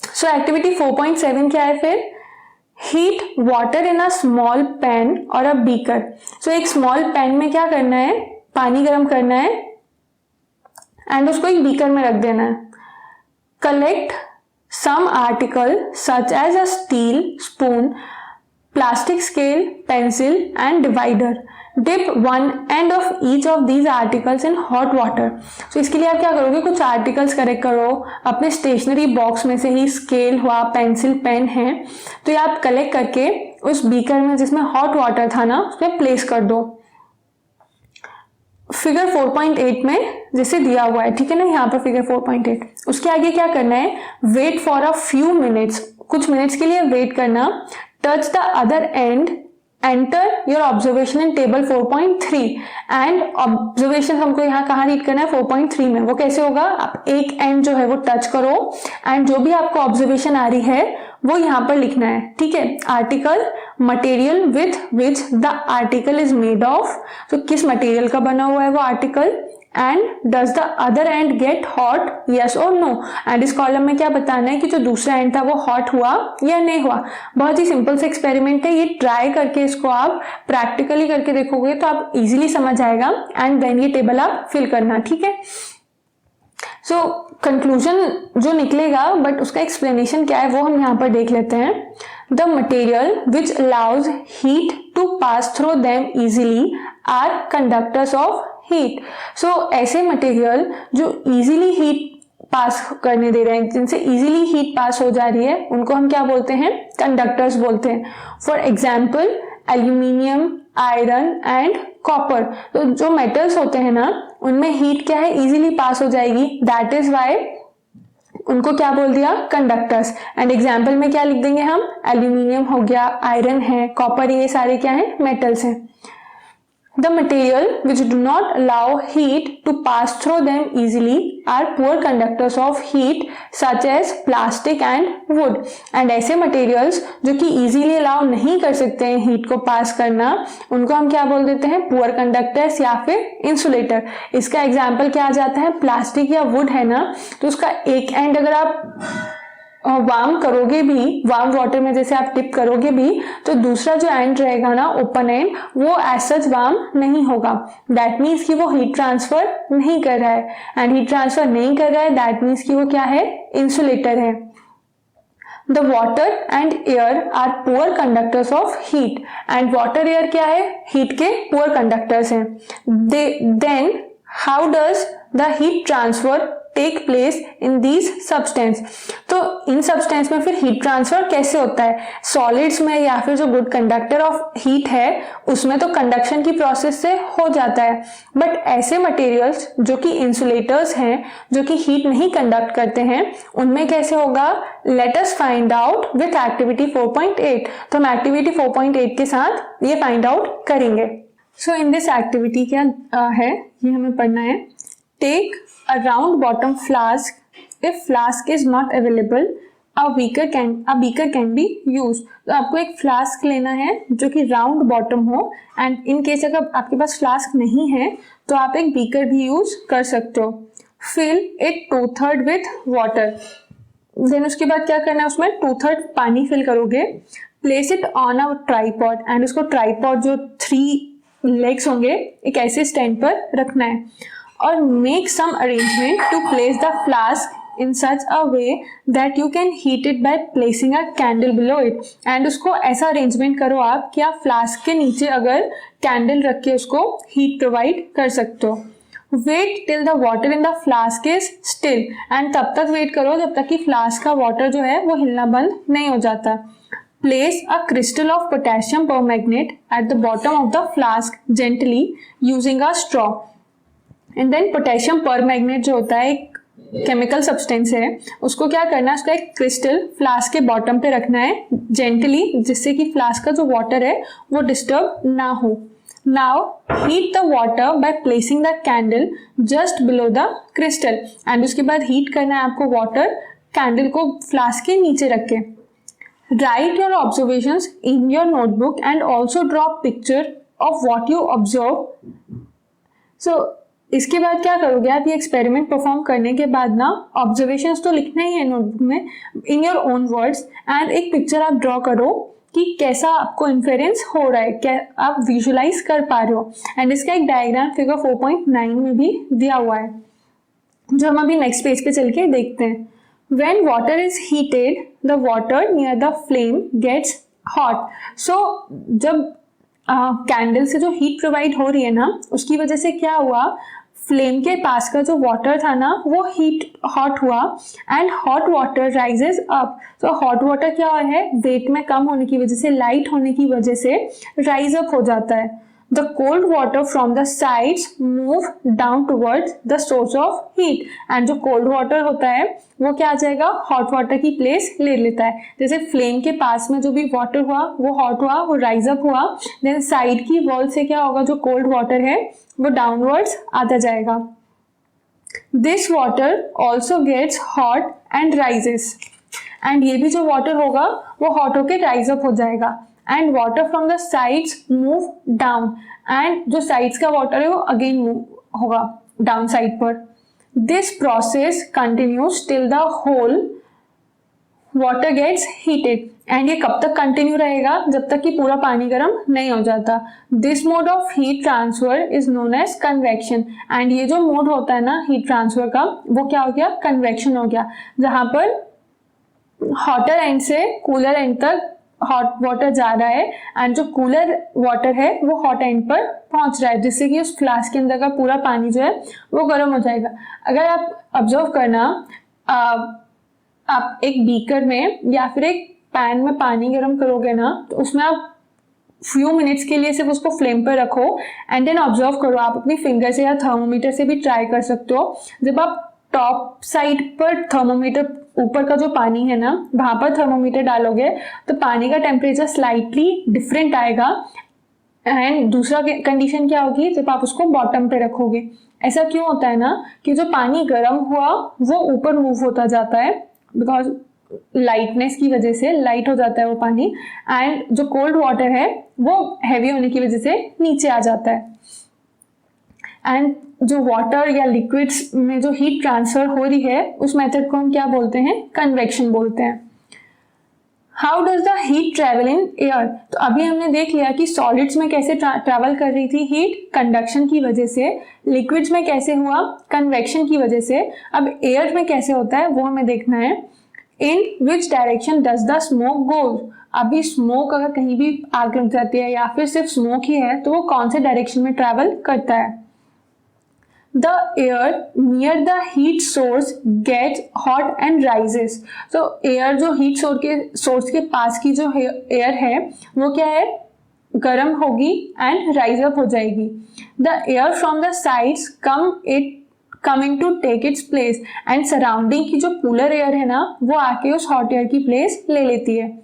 सो एक्टिविटी 4.7 क्या है फिर, heat water in a small pan और अ बीकर। सो एक स्मॉल पैन में क्या करना है, पानी गर्म करना है एंड उसको एक बीकर में रख देना है। Collect some article such as a steel spoon, plastic scale, pencil and divider. Dip one end of each of these articles in hot water. तो इसके लिए आप क्या करोगे, कुछ आर्टिकल्स कलेक्ट करो अपने स्टेशनरी बॉक्स में से ही, स्केल हुआ, पेंसिल, पेन है, तो ये आप कलेक्ट करके उस बीकर में जिसमें हॉट वाटर था ना उसमें प्लेस कर दो। फिगर 4.8 में जैसे दिया हुआ है, ठीक है ना, यहाँ पर फिगर 4.8। उसके आगे क्या करना है, wait for a few minutes, कुछ मिनट्स के लिए वेट करना। Touch the other end, enter your observation in table 4.3 and observation हमको यहाँ कहाँ रीड करना है, 4.3 में। वो कैसे होगा, आप एक एंड जो है वो टच करो एंड जो भी आपको ऑब्जर्वेशन आ रही है वो यहाँ पर लिखना है, ठीक है। Article, material with which the article is made of, तो किस मटेरियल का बना हुआ है वो article, and does the other and get hot, yes और नो। एंड इस कॉलम में क्या बताना है कि जो दूसरा एंड था वो हॉट हुआ या नहीं हुआ। बहुत ही सिंपल सा एक्सपेरिमेंट है, ये ट्राई करके इसको आप प्रैक्टिकली करके देखोगे तो आप इजीली समझ आएगा एंड देन ये टेबल आप फिल करना, ठीक है। सो कंक्लूजन जो निकलेगा, बट उसका एक्सप्लेनेशन क्या है वो हम यहाँ पर देख लेते हैं। The material which allows heat to pass through them easily are conductors of heat. So ऐसे मटेरियल जो इजीली हीट पास करने दे रहे हैं, जिनसे इजीली हीट पास हो जा रही है, उनको हम क्या बोलते हैं, कंडक्टर्स बोलते हैं। For example aluminium, iron and copper. तो जो मेटल्स होते हैं ना उनमें हीट क्या है, इजीली पास हो जाएगी, दैट इज वाई उनको क्या बोल दिया, कंडक्टर्स। एंड एग्जाम्पल में क्या लिख देंगे हम, एल्यूमिनियम हो गया, आयरन है, कॉपर, ये सारे क्या है, मेटल्स हैं। The material which do not allow heat to pass through them easily are poor conductors of heat such as plastic and wood. And ऐसे materials जो कि easily allow नहीं कर सकते हैं heat को pass करना, उनको हम क्या बोल देते हैं? poor conductors या फिर insulator. इसका example क्या आ जाता है? प्लास्टिक या wood है ना, तो उसका एक एंड अगर आप वार्म करोगे भी, वार्म वाटर में जैसे आप टिप करोगे भी, तो दूसरा जो एंड रहेगा ना, ओपन एंड, वो एज सच वार्म नहीं होगा. दैट मीन्स कि वो हीट ट्रांसफर नहीं कर रहा है. एंड हीट ट्रांसफर नहीं कर रहा है, दैट मीन्स कि वो क्या है? इंसुलेटर है. The water and air are poor conductors of heat. And water air क्या है? हीट के पुअर कंडक्टर्स हैं. Then how does the heat transfer take place in these substance. तो इन सब्सटेंस में फिर हीट ट्रांसफर कैसे होता है? सॉलिड्स में या फिर जो गुड कंडक्टर ऑफ हीट है उसमें तो कंडक्शन की प्रोसेस से हो जाता है. बट ऐसे मटेरियल्स जो कि इंसुलेटर्स हैं, जो कि हीट नहीं कंडक्ट करते हैं, उनमें कैसे होगा? Let us find out with activity 4.8. तो हम एक्टिविटी 4.8 के साथ ये फाइंड आउट करेंगे. सो इन दिस एक्टिविटी क्या है, ये हमें पढ़ना है. Take a round bottom flask. If flask is not available, a beaker can be used. तो आपको एक फ्लास्क लेना है जो कि राउंड बॉटम हो, एंड इन केस अगर आपके पास फ्लास्क नहीं है तो आप एक बीकर भी यूज कर सकते हो. Fill it 2/3 with water. Then उसके बाद क्या करना है? उसमें 2/3 पानी फिल करोगे. Place it on a tripod. And उसको ट्राइपॉड जो 3 लेग्स होंगे एक ऐसे स्टैंड पर रखना है. और make some arrangement to place the flask in such a way that you can heat it by placing a candle below it. And उसको ऐसा अरेंजमेंट करो आप कि आप फ्लास्क के नीचे अगर कैंडल रख के उसको हीट प्रोवाइड कर सकते हो. Wait till the water in the flask is still. And तब तक वेट करो जब तक कि फ्लास्क का वाटर जो है वो हिलना बंद नहीं हो जाता. Place a crystal of potassium permanganate at the bottom of the flask gently using a straw. And then potassium permanganate जो होता है एक केमिकल सब्सटेंस है, उसको क्या करना है? उसका एक क्रिस्टल फ्लास्क के बॉटम पे रखना है जेंटली, जिससे कि फ्लास्क का जो वाटर है वो डिस्टर्ब ना हो. Now heat the water by placing the candle just below the crystal. And उसके बाद हीट करना है आपको वाटर कैंडल को फ्लास्क के नीचे रख के. Write your observations in your notebook and also draw picture of what you observe. So इसके बाद क्या करोगे आप? ये एक्सपेरिमेंट परफॉर्म करने के बाद ना ऑब्जर्वेशंस तो लिखना ही है नोटबुक में in your own words, and एक पिक्चर आप ड्रॉ करो कि कैसा आपको इन्फेरेंस हो रहा है, क्या आप विजुलाइज कर पा रहे हो. एंड इसका एक डायग्राम फिगर 4.9 में भी दिया हुआ है, जो हम अभी नेक्स्ट पेज पे चल के देखते हैं. When water is heated, the water near the flame gets hot. So जब कैंडल से जो हीट प्रोवाइड हो रही है ना, उसकी वजह से क्या हुआ? फ्लेम के पास का जो वाटर था ना वो हॉट हुआ. And hot water rises up. तो हॉट वाटर क्या है? वेट में कम होने की वजह से, लाइट होने की वजह से राइज अप हो जाता है. The cold water from the sides move down towards the source of heat. and जो cold water होता है वो क्या आ जाएगा? hot water की प्लेस ले लेता है. जैसे फ्लेम के पास में जो भी water हुआ वो hot हुआ, वो rise up हुआ. then साइड की वॉल से क्या होगा? जो cold water है वो downwards आता जाएगा. This water also gets hot and rises. and ये भी जो water होगा वो hot होके rise up हो जाएगा. And water from the sides move down. And जो साइड्स का वाटर है वो अगेन मूव होगा डाउन साइड पर. This process continues till the whole water gets heated. And ये कब तक कंटिन्यू रहेगा? जब तक कि पूरा पानी गर्म नहीं हो जाता. This mode of heat transfer is known as convection. And ये जो मोड होता है ना हीट ट्रांसफर का, वो क्या हो गया? कन्वेक्शन हो गया, जहां पर हॉटर एंड से कूलर एंड तक हॉट वाटर जा रहा है एंड जो कूलर वाटर है वो हॉट एंड पर पहुंच रहा है, जिससे कि उस फ्लास्क के अंदर का पूरा पानी जो है वो गर्म हो जाएगा. अगर आप ऑब्जर्व करना, आप एक बीकर में या फिर एक पैन में पानी गर्म करोगे ना, तो उसमें आप फ्यू मिनट्स के लिए सिर्फ उसको फ्लेम पर रखो एंड देन ऑब्जर्व करो. आप अपनी फिंगर से या थर्मोमीटर से भी ट्राई कर सकते हो. जब आप टॉप साइड पर थर्मोमीटर, ऊपर का जो पानी है ना वहां पर थर्मोमीटर डालोगे तो पानी का टेम्परेचर स्लाइटली डिफरेंट आएगा एंड दूसरा कंडीशन क्या होगी, जब आप उसको बॉटम पे रखोगे। ऐसा क्यों होता है ना कि जो पानी गर्म हुआ वो ऊपर मूव होता जाता है, बिकॉज लाइटनेस की वजह से लाइट हो जाता है वो पानी, एंड जो कोल्ड वाटर है वो हैवी होने की वजह से नीचे आ जाता है। एंड जो वाटर या लिक्विड्स में जो हीट ट्रांसफर हो रही है उस मेथड को हम क्या बोलते हैं, कन्वेक्शन बोलते हैं। How does the heat travel in air, तो अभी हमने देख लिया कि सॉलिड्स में कैसे ट्रैवल कर रही थी हीट, कंडक्शन की वजह से। लिक्विड्स में कैसे हुआ, कन्वेक्शन की वजह से। अब एयर में कैसे होता है वो हमें देखना है। In which direction does the smoke goes, अभी स्मोक अगर कहीं भी आग लग जाती है या फिर सिर्फ स्मोक ही है तो वो कौन से डायरेक्शन में ट्रैवल करता है। The air near the heat source gets hot and rises. So air जो heat source के पास की जो air है वो क्या है, गर्म होगी and rise up हो जाएगी। The air from the sides coming to take its place, and surrounding की जो cooler air है ना वो आके उस hot air की place ले लेती है।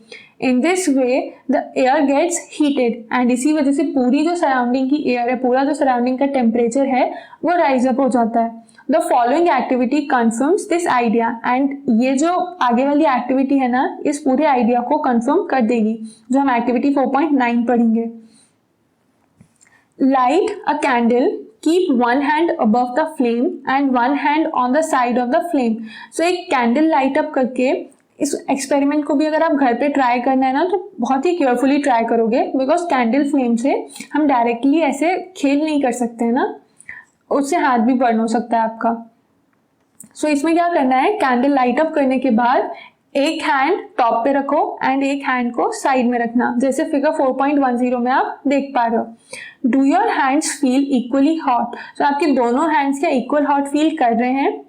In this way the air gets heated, and इसी वजह से पूरी जो सराउंडिंग की एयर है, पूरा जो सराउंडिंग का टेम्परेचर है वो राइज अप हो जाता है। The following activity confirms this idea, and ये जो आगे वाली एक्टिविटी है ना इस पूरे आइडिया को कन्फर्म कर देगी, जो हम एक्टिविटी 4.9 पढ़ेंगे। Light a candle, keep one hand above the flame and one hand on the side of the flame। so एक कैंडल लाइट अप करके, इस एक्सपेरिमेंट को भी अगर आप घर पे ट्राई करना है ना तो बहुत ही केयरफुली ट्राई करोगे, बिकॉज कैंडल फ्लेम से हम डायरेक्टली ऐसे खेल नहीं कर सकते हैं ना, उससे हाथ भी बर्न हो सकता है आपका। सो इसमें क्या करना है, कैंडल लाइट अप करने के बाद एक हैंड टॉप पे रखो एंड एक हैंड को साइड में रखना, जैसे फिगर 4.10 में आप देख पा रहे हो। Do your hands feel equally hot, तो आपके दोनों हैंड्स क्या इक्वल हॉट फील कर रहे हैं।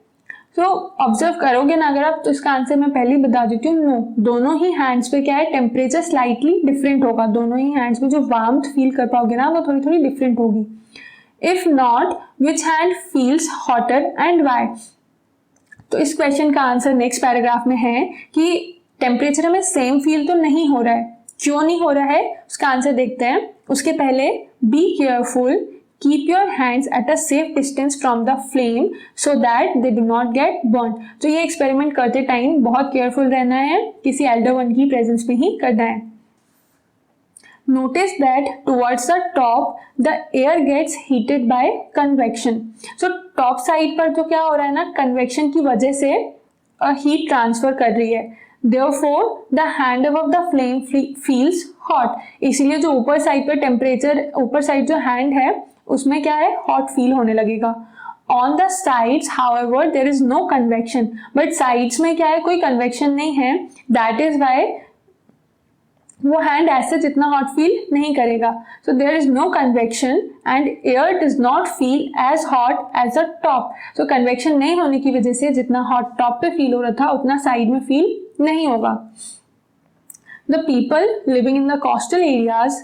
तो ऑब्जर्व करोगे ना अगर आप, तो इसका आंसर मैं पहले ही बता देती हूँ, नो, दोनों ही हैंड्स पे क्या है, टेम्परेचर स्लाइटली डिफरेंट होगा। दोनों ही हैंड्स पे जो वार्मथ फील कर पाओगे ना वो थोड़ी थोड़ी डिफरेंट होगी। If not, which hand feels hotter and why, तो इस क्वेश्चन का आंसर नेक्स्ट पैराग्राफ में है कि टेम्परेचर हमें सेम फील तो नहीं हो रहा है, क्यों नहीं हो रहा है उसका आंसर देखते हैं। उसके पहले be careful, keep your hands at a safe distance from the flame so that they do not get burnt। तो ये एक्सपेरिमेंट करते टाइम बहुत केयरफुल रहना है, किसी एल्डर वन की प्रेजेंस में ही करना है। Notice that towards the top the air gets heated by convection। so top side पर तो क्या हो रहा है ना, कन्वेक्शन की वजह से हीट ट्रांसफर कर रही है। Therefore the hand above the flame feels hot, इसलिए जो ऊपर साइड पर टेम्परेचर, ऊपर साइड जो हैंड है उसमें क्या है, हॉट फील होने लगेगा। On the sides however there is no convection, but sides में क्या है, कोई कन्वेक्शन नहीं है, दैट इज वाई वो हैंड ऐसे जितना हॉट फील नहीं करेगा। So there is no convection and air does not feel as hot as a top. सो कन्वेक्शन नहीं होने की वजह से जितना हॉट टॉप पे फील हो रहा था उतना साइड में फील नहीं होगा। The people living in the coastal areas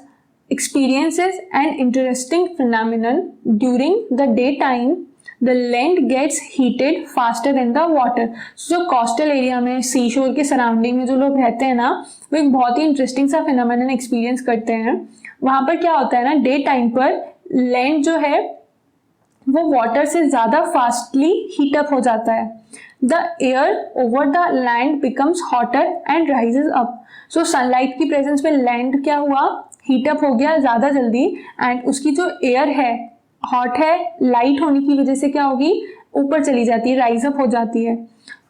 experiences an interesting phenomenon during the daytime, the land gets heated faster than the water। जो कोस्टल एरिया में, सी शोर के सराउंडिंग में जो लोग रहते हैं ना वो एक बहुत ही इंटरेस्टिंग सा फिनोमेनन एक्सपीरियंस करते हैं। वहां पर क्या होता है ना, डे टाइम पर लैंड जो है वो वाटर से ज्यादा फास्टली हीट अप हो जाता है। The air over the land becomes hotter and rises up. So sunlight की प्रेजेंस में लैंड क्या हुआ, हीटअप हो गया ज़्यादा जल्दी, एंड उसकी जो एयर है हॉट है, लाइट होने की वजह से क्या होगी, ऊपर चली जाती है, राइज अप हो जाती है।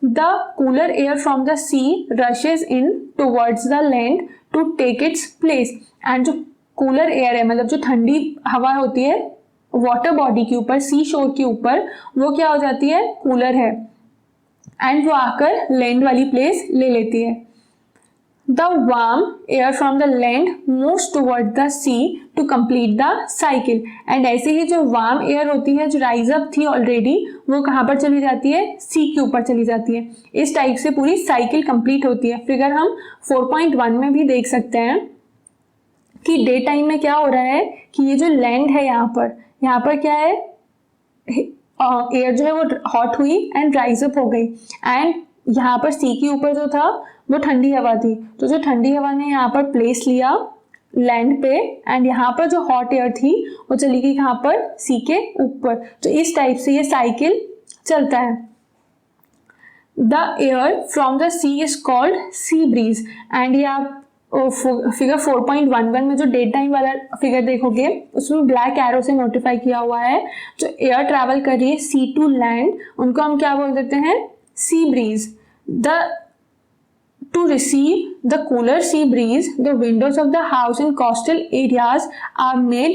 The cooler air from the sea rushes in towards the land to take its place, and जो कूलर एयर है मतलब जो ठंडी हवा होती है वाटर बॉडी के ऊपर, सी शोर के ऊपर, वो क्या हो जाती है, कूलर है, एंड वो आकर लैंड वाली प्लेस ले लेती है। The warm air from the land moves toward the sea to complete the cycle, and ऐसे ही जो warm air होती है जो rise up थी already वो कहाँ पर चली जाती है, sea के ऊपर चली जाती है। इस टाइप से पूरी साइकिल कंप्लीट होती है। फिगर हम 4.1 में भी देख सकते हैं कि डे टाइम में क्या हो रहा है कि ये जो लैंड है यहाँ पर क्या है, एयर जो है वो हॉट हुई एंड राइज अप हो गई, एंड यहाँ पर सी के ऊपर जो था वो ठंडी हवा थी, तो जो ठंडी हवा ने यहाँ पर प्लेस लिया लैंड पे, एंड यहाँ पर जो हॉट एयर थी वो चली गई यहाँ पर सी के ऊपर। तो इस टाइप से ये साइकिल चलता है। The air from the sea is called sea breeze, and ये आप फिगर 4.11 में जो डेट टाइम वाला फिगर देखोगे उसमें ब्लैक एरो से नोटिफाई किया हुआ है। जो एयर ट्रैवल कर रही है सी टू लैंड, उनको हम क्या बोल देते हैं, sea breeze. To receive the cooler sea breeze, the windows of the house in coastal areas are made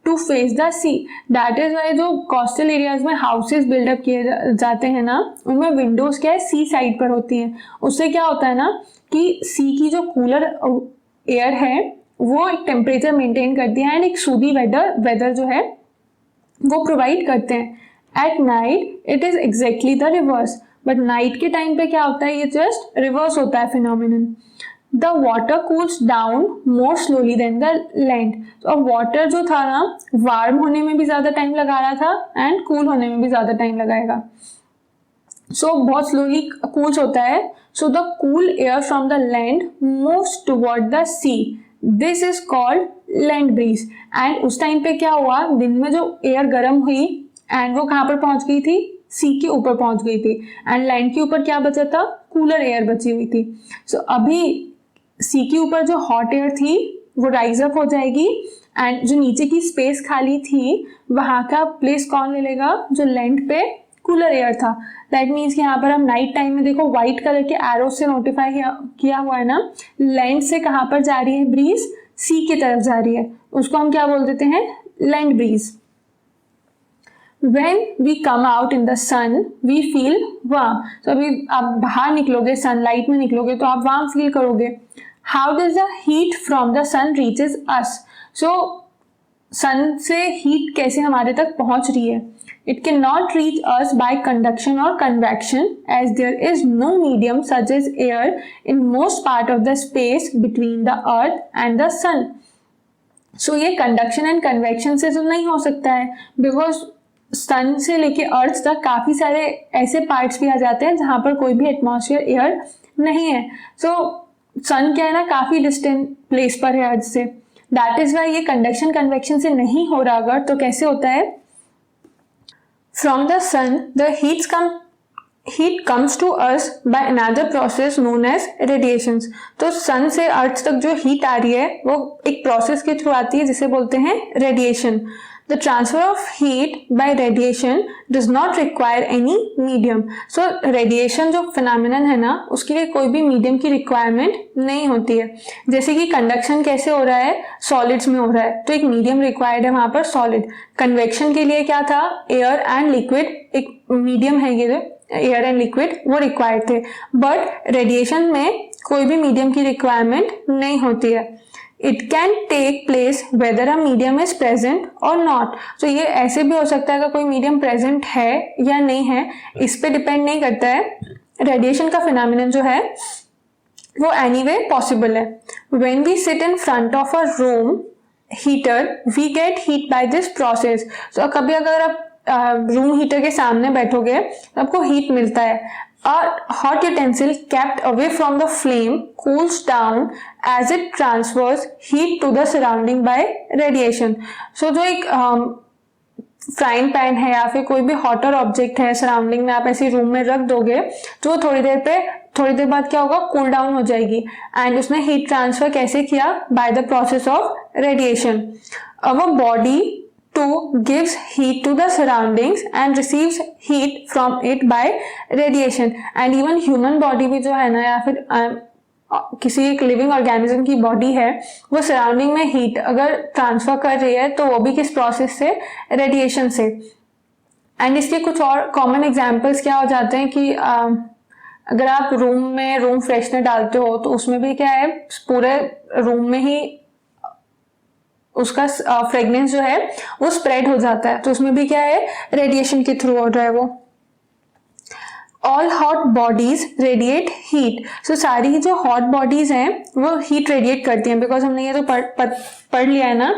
to face the sea. That is why जो coastal areas में houses build up किए जाते हैं ना, उनमें windows क्या है, sea side पर होती हैं। उससे क्या होता है ना कि sea की जो cooler air है वो एक temperature maintain करती है एंड एक सूदी weather जो है वो provide करते हैं। At night it is exactly the reverse, but night के टाइम पे क्या होता है, ये जस्ट रिवर्स होता है phenomenon. The water cools down more slowly than the land. तो अब वाटर जो था ना वार्म होने में भी ज्यादा टाइम लगा रहा था एंड कूल होने में भी ज्यादा टाइम लगाएगा। सो बहुत स्लोली कूल्स होता है। So the cool air from the land moves toward the sea, this is called land breeze. And उस टाइम पे क्या हुआ, दिन में जो एयर गर्म हुई एंड वो कहाँ पर पहुंच गई थी, सी के ऊपर पहुंच गई थी, एंड लैंड के ऊपर क्या बचा था, कूलर एयर बची हुई थी। सो अभी सी के ऊपर जो हॉट एयर थी वो राइज अप हो जाएगी एंड जो नीचे की स्पेस खाली थी वहां का प्लेस कौन ले लेगा, जो लैंड पे कूलर एयर था। दैट मीन्स कि यहाँ पर हम नाइट टाइम में देखो व्हाइट कलर के एरो से नोटिफाई किया हुआ है ना, लैंड से कहाँ पर जा रही है ब्रीज, सी की तरफ जा रही है, उसको हम क्या बोल देते हैं, land breeze. When we come out in the sun, we feel warm. So अभी आप बाहर निकलोगे, सनलाइट में निकलोगे तो आप वार्म फील करोगे। How does the heat from the sun reaches us? So सन से हीट कैसे हमारे तक पहुंच रही है? It cannot reach us by conduction or convection, as there is no medium such as air in most part of the space between the earth and the sun. So ये conduction and convection से तो नहीं हो सकता है, because सन से लेके अर्थ तक काफी सारे ऐसे पार्ट्स भी आ जाते हैं जहां पर कोई भी एटमॉस्फेयर एयर नहीं है। सो सन क्या है ना, काफी डिस्टेंट प्लेस पर है अर्थ से। दैट इज वाई ये कंडक्शन कन्वेक्शन से नहीं हो रहा। अगर तो कैसे होता है, from the sun the heat comes to us by another process known as radiations. तो सन से अर्थ तक जो हीट आ रही है वो एक प्रोसेस के थ्रू आती है जिसे बोलते हैं radiation. The transfer of heat by radiation does not require any medium. So radiation जो phenomenon है ना उसके लिए कोई भी मीडियम की रिक्वायरमेंट नहीं होती है। जैसे कि कंडक्शन कैसे हो रहा है, सॉलिड्स में हो रहा है तो एक मीडियम रिक्वायर्ड है वहां पर सॉलिड। कन्वेक्शन के लिए क्या था, एयर एंड लिक्विड, एक मीडियम है ये एयर एंड लिक्विड, वो रिक्वायर्ड थे। बट रेडिएशन में कोई भी मीडियम की रिक्वायरमेंट नहीं होती है। It can take place whether a medium is present or not. तो ये ऐसे भी हो सकता है कि कोई मीडियम प्रेजेंट है या नहीं है, इस पे डिपेंड नहीं करता है। रेडिएशन का फिनोमिनन जो है वो एनीवे पॉसिबल है। When we sit in front of a room heater, we get heat by this process. So कभी अगर आप रूम हीटर के सामने बैठोगे तो आपको हीट मिलता है। A hot utensil kept away from the flame cools down as it transfers heat to the surrounding by radiation. So जो एक फ्राइंग पैन है या फिर कोई भी हॉटर ऑब्जेक्ट है सराउंडिंग में आप ऐसे रूम में रख दोगे तो थोड़ी देर बाद क्या होगा, कूल डाउन हो जाएगी। एंड उसने हीट ट्रांसफर कैसे किया, bye the process of radiation. Our body too gives heat to the surroundings and receives heat from it by radiation. And even human body भी जो है ना या फिर किसी एक लिविंग ऑर्गेनिज्म की बॉडी है वो सराउंडिंग में हीट अगर ट्रांसफर कर रही है तो वो भी किस प्रोसेस से, रेडिएशन से। एंड इसके कुछ और कॉमन एग्जांपल्स क्या हो जाते हैं कि अगर आप रूम फ्रेशनर डालते हो तो उसमें भी क्या है, पूरे रूम में ही उसका फ्रेग्रेंस जो है वो स्प्रेड हो जाता है, तो उसमें भी क्या है, रेडिएशन के थ्रू हो रहा है वो। All hot bodies radiate heat. So सारी जो हॉट बॉडीज हैं वो हीट रेडिएट करती हैं, बिकॉज हमने ये तो पढ़ लिया है ना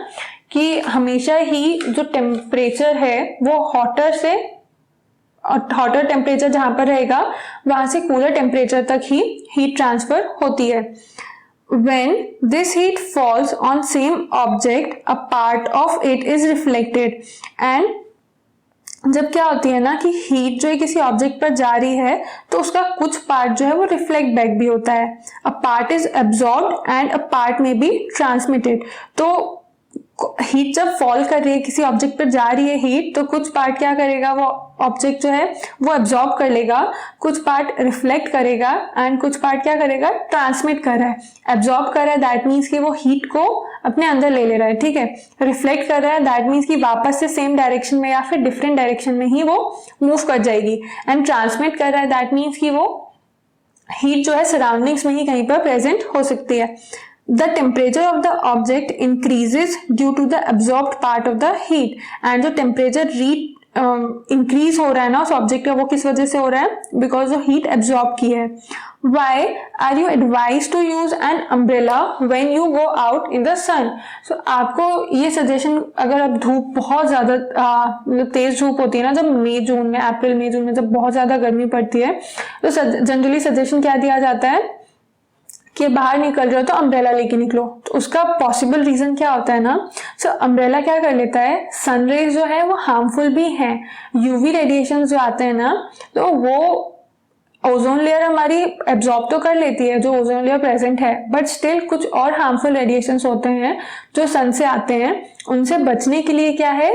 कि हमेशा ही जो टेम्परेचर है वो हॉटर टेम्परेचर जहां पर रहेगा वहां से कूलर टेम्परेचर तक ही हीट ट्रांसफर होती है। when this heat falls on same object, a part of it is reflected. and जब क्या होती है ना कि हीट जो है किसी ऑब्जेक्ट पर जा रही है तो उसका कुछ पार्ट जो है वो रिफ्लेक्ट बैक भी होता है. A part is absorbed and a part में बी ट्रांसमिटेड. तो हीट जब फॉल कर रही है, किसी ऑब्जेक्ट पर जा रही है हीट, तो कुछ पार्ट क्या करेगा, वो ऑब्जेक्ट जो है वो एब्जॉर्ब कर लेगा, कुछ पार्ट रिफ्लेक्ट करेगा एंड कुछ पार्ट क्या करेगा, ट्रांसमिट कर रहा है. एब्जॉर्ब कर रहा है दैट मीन्स कि वो हीट को अपने अंदर ले रहा है, ठीक है. रिफ्लेक्ट कर रहा है दैट मीन्स कि वापस से सेम डायरेक्शन में या फिर डिफरेंट डायरेक्शन में ही वो मूव कर जाएगी. एंड ट्रांसमिट कर रहा है दैट मीन्स कि वो हीट जो है सराउंडिंग्स में ही कहीं पर प्रेजेंट हो सकती है. The temperature of the object increases due to the absorbed part of the heat. and जो temperature इंक्रीज हो रहा है ना उस ऑब्जेक्ट का, वो किस वजह से हो रहा है, बिकॉज जो हीट एब्जॉर्ब की है. Why are you advised to use an umbrella when you go out in the sun? So आपको ये सजेशन, अगर अब धूप बहुत ज्यादा मतलब तेज धूप होती है ना, जब मई जून में, अप्रैल मई जून में जब बहुत ज्यादा गर्मी पड़ती है, तो जनरली सजेशन क्या दिया जाता है कि बाहर निकल रहे हो तो अम्ब्रेला लेके निकलो. तो उसका पॉसिबल रीजन क्या होता है ना, सो अम्ब्रेला क्या कर लेता है, सनरेज जो है वो हार्मफुल भी हैं, यूवी रेडिएशन जो आते हैं ना, तो वो ओजोन लेयर हमारी एब्जॉर्ब तो कर लेती है, जो ओजोन लेयर प्रेजेंट है, बट स्टिल कुछ और हार्मफुल रेडिएशंस होते हैं जो सन से आते हैं. उनसे बचने के लिए क्या है,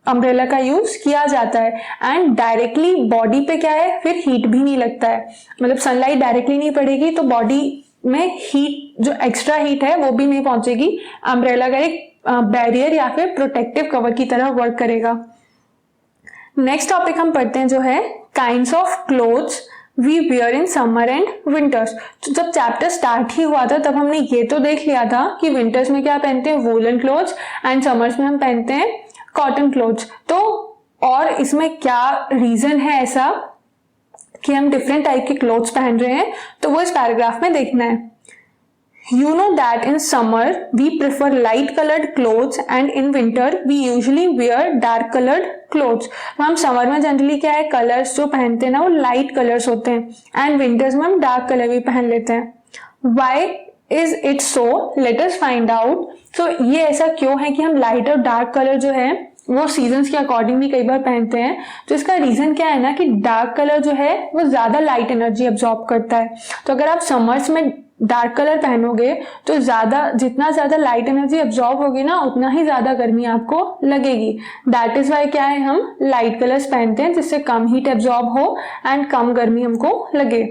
अम्ब्रेला का यूज किया जाता है. एंड डायरेक्टली बॉडी पे क्या है, फिर हीट भी नहीं लगता है, मतलब सनलाइट डायरेक्टली नहीं पड़ेगी तो बॉडी में हीट, जो एक्स्ट्रा हीट है वो भी नहीं पहुंचेगी. अम्ब्रेला का एक बैरियर या फिर प्रोटेक्टिव कवर की तरह वर्क करेगा. नेक्स्ट टॉपिक हम पढ़ते हैं जो है kinds of clothes we wear in summer and winters. तो जब चैप्टर स्टार्ट ही हुआ था तब हमने ये तो देख लिया था कि विंटर्स में क्या पहनते हैं, वूलन क्लोथ्स, एंड समर्स में हम पहनते हैं कॉटन क्लोथ्स. तो और इसमें क्या रीजन है ऐसा कि हम डिफरेंट टाइप के क्लोथ्स पहन रहे हैं, तो वो इस पैराग्राफ में देखना है. You know that in summer we prefer light colored clothes and in winter we usually wear dark colored clothes. तो हम समर में जनरली क्या है, कलर्स जो पहनते हैं ना वो लाइट कलर्स होते हैं, एंड विंटर्स में हम डार्क कलर भी पहन लेते हैं. Why is it so? Let us find out. So ये ऐसा क्यों है कि हम लाइट और डार्क कलर जो है वो सीजन्स के अकॉर्डिंग भी कई बार पहनते हैं. तो इसका रीजन क्या है ना कि डार्क कलर जो है वो ज्यादा लाइट एनर्जी एब्जॉर्ब करता है. तो अगर आप समर्स में डार्क कलर पहनोगे तो जितना ज्यादा लाइट एनर्जी एब्जॉर्ब होगी ना, उतना ही ज्यादा गर्मी आपको लगेगी. दैट इज वाई क्या है, हम लाइट कलर्स पहनते हैं जिससे कम हीट एब्जॉर्ब हो एंड कम गर्मी हमको लगे.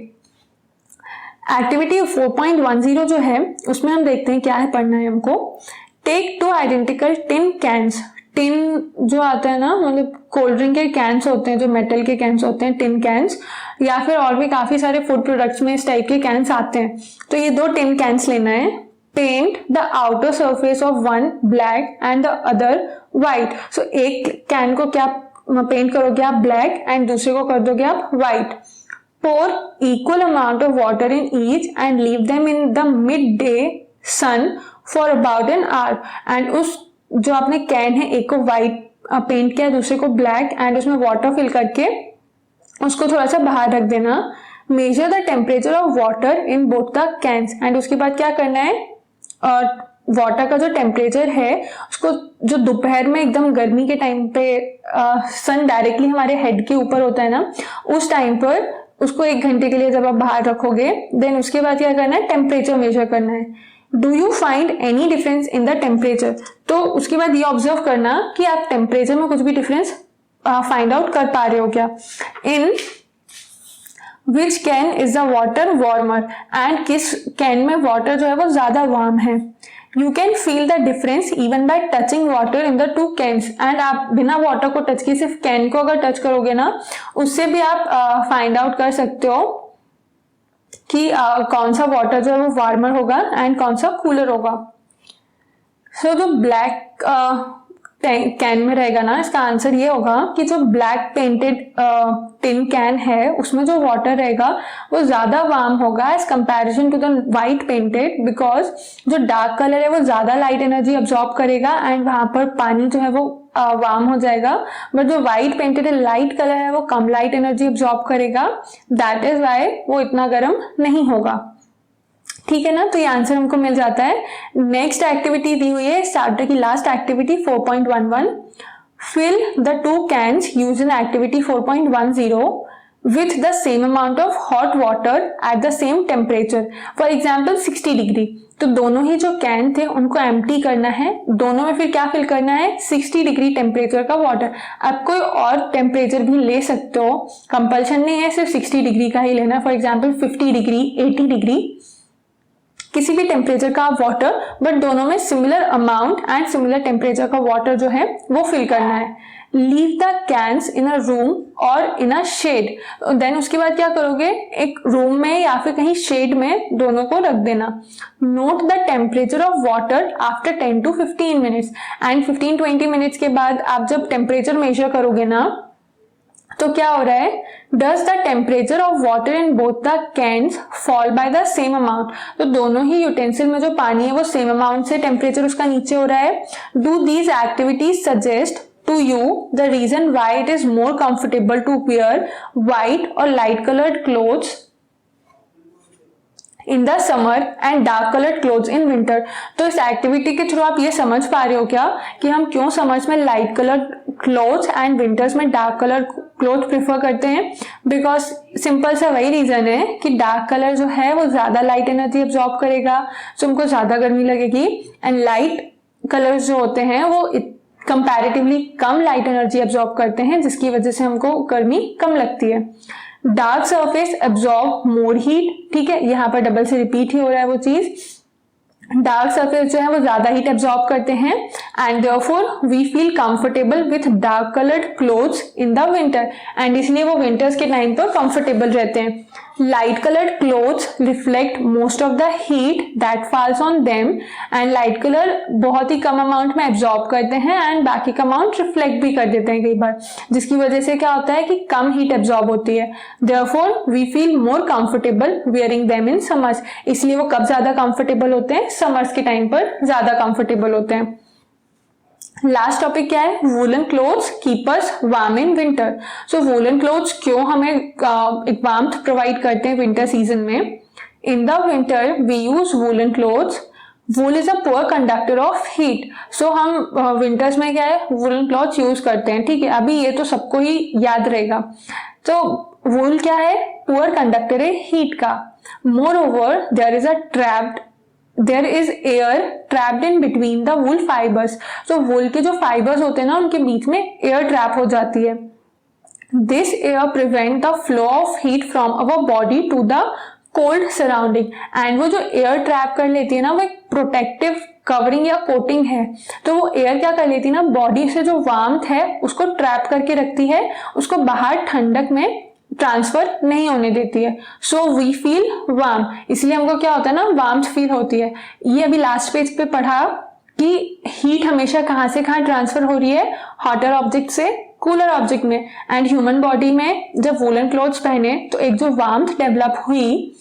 एक्टिविटी 4.10 जो है उसमें हम देखते हैं क्या है पढ़ना है हमको. Take 2 identical tin cans. Tin जो आता है ना, मतलब कोल्ड ड्रिंक के कैंस होते हैं, जो मेटल के कैंस होते हैं, टिन कैंस, या फिर और भी काफी सारे फूड प्रोडक्ट्स में इस टाइप के कैंस आते हैं. तो ये 2 टिन कैंस लेना है. Paint the outer surface of one black and the other white. So एक कैन को क्या पेंट करोगे आप ब्लैक एंड दूसरे को कर दोगे आप white. pour equal amount of water in each and leave them in the midday sun for about an hour. and उस जो आपने कैन है, एक को व्हाइट पेंट किया, दूसरे को ब्लैक, एंड उसमें वाटर फिल करके उसको थोड़ा सा बाहर रख देना. Measure the temperature of water in both the cans. And उसके बाद क्या करना है, और वाटर का जो टेम्परेचर है उसको, जो दोपहर में एकदम गर्मी के टाइम पे सन डायरेक्टली हमारे हेड के ऊपर होता है ना, उस टाइम पर उसको 1 घंटे के लिए जब आप बाहर रखोगे, देन उसके बाद क्या करना है, टेम्परेचर मेजर करना है. Do you find any difference in the temperature. तो उसके बाद ये ऑब्जर्व करना कि आप टेम्परेचर में कुछ भी डिफरेंस फाइंड आउट कर पा रहे हो क्या. In which can is the water warmer. And किस कैन में वाटर जो है वो ज्यादा वार्म है. You can feel the difference even by touching water in the 2 cans. And आप बिना वाटर को टच किए सिर्फ कैन को अगर टच करोगे ना, उससे भी आप फाइंड आउट कर सकते हो कि कौन सा वाटर जो है वो वार्मर होगा एंड कौन सा कूलर होगा. सो जो ब्लैक कैन में रहेगा ना, इसका आंसर ये होगा कि जो ब्लैक पेंटेड टिन कैन है उसमें जो वाटर रहेगा वो ज्यादा वार्म होगा as comparison to the white painted, because जो डार्क कलर है वो ज्यादा लाइट एनर्जी अब्सॉर्ब करेगा एंड वहां पर पानी जो है वो वार्म हो जाएगा. बट जो व्हाइट पेंटेड लाइट कलर है वो कम लाइट एनर्जी अब्सॉर्ब करेगा. दैट इज वाई वो इतना गर्म नहीं होगा. ठीक है ना, तो ये आंसर हमको मिल जाता है। नेक्स्ट एक्टिविटी दी हुई है चैप्टर की last activity 4.11, fill the 2 cans used in activity 4.10 with the same amount of hot water at the same temperature, for example 60 degree. तो दोनों ही जो कैन थे उनको एम्प्टी करना है, दोनों में फिर क्या फिल करना है, 60 डिग्री टेम्परेचर का वाटर। आप कोई और टेम्परेचर भी ले सकते हो, कंपल्शन नहीं है सिर्फ 60 डिग्री का ही लेना, फॉर एग्जाम्पल 50 डिग्री, 80 डिग्री, किसी भी टेम्परेचर का वाटर, बट दोनों में similar amount and similar temperature का वाटर जो है वो फिल करना है। Leave the cans in a room और इन अ शेड, देन उसके बाद क्या करोगे, एक रूम में या फिर कहीं शेड में दोनों को रख देना। Note the temperature of water after 10 to 15 minutes, and 15-20 minutes के बाद आप जब टेम्परेचर मेजर करोगे ना तो क्या हो रहा है, does the temperature of water in both the cans fall by the same amount, तो दोनों ही यूटेंसिल में जो पानी है वो सेम अमाउंट से टेम्परेचर उसका नीचे हो रहा है। Do these activities suggest to you the reason why it is more comfortable to wear white or light colored clothes in the summer and dark colored clothes in winter। तो इस activity के through आप ये समझ पा रहे हो क्या कि हम क्यों समर्स में light colour clothes and winters में डार्क कलर क्लोथ प्रिफर करते हैं। बिकॉज सिंपल सा वही रीजन है कि डार्क कलर जो है वो ज्यादा लाइट एनर्जी एब्जॉर्ब करेगा, तो हमको ज्यादा गर्मी लगेगी, एंड लाइट कलर्स जो होते हैं वो कंपैरेटिवली कम लाइट एनर्जी एब्जॉर्ब करते हैं, जिसकी वजह से हमको गर्मी कम लगती है। Dark surface absorb more heat, ठीक है, यहाँ पर डबल से रिपीट ही हो रहा है वो चीज। डार्क सरफेस जो है वो ज्यादा हीट एब्जॉर्ब करते हैं, and therefore we feel comfortable with dark coloured clothes in the winter, and इसलिए वो विंटर्स के टाइम पर कंफर्टेबल रहते हैं। Light coloured clothes reflect most of the heat that falls on them, and light colour बहुत ही कम amount में absorb करते हैं एंड बाकी का अमाउंट रिफ्लेक्ट भी कर देते हैं कई बार, जिसकी वजह से क्या होता है कि कम हीट एब्जॉर्ब होती है। Therefore we feel more comfortable wearing them in summers, इसलिए वो कब ज्यादा कंफर्टेबल होते हैं, समर्स के टाइम पर ज्यादा कंफर्टेबल होते हैं। लास्ट टॉपिक क्या है, woollen clothes keep us warm in winter. So woollen clothes क्यों हमें एक वार्मथ प्रोवाइड करते हैं विंटर सीजन में। In the winter we use woollen clothes, wool is a poor conductor of heat. So हम winters में क्या है, वूलन क्लॉथ्स यूज करते हैं, ठीक है, अभी ये तो सबको ही याद रहेगा। तो वूल क्या है, पुअर कंडक्टर है हीट का। Moreover there is air trapped in between the wool fibres, तो वूल के जो फाइबर्स होते हैं ना उनके बीच में एयर ट्रैप हो जाती है। This air prevent the flow of heat from our body to the cold surrounding, and वो जो एयर ट्रैप कर लेती है ना वो एक प्रोटेक्टिव कवरिंग या कोटिंग है, तो वो एयर क्या कर लेती है ना, बॉडी से जो वार्मथ है उसको ट्रैप करके रखती है, उसको बाहर ठंडक में ट्रांसफर नहीं होने देती है। सो वी फील वार्म, इसलिए हमको क्या होता है ना, वार्मथ फील होती है। ये अभी लास्ट पेज पे पढ़ा कि हीट हमेशा कहां से कहां ट्रांसफर हो रही है, हॉटर ऑब्जेक्ट से कूलर ऑब्जेक्ट में, एंड ह्यूमन बॉडी में जब वूलन क्लोथ्स पहने तो एक जो वार्मथ डेवलप हुई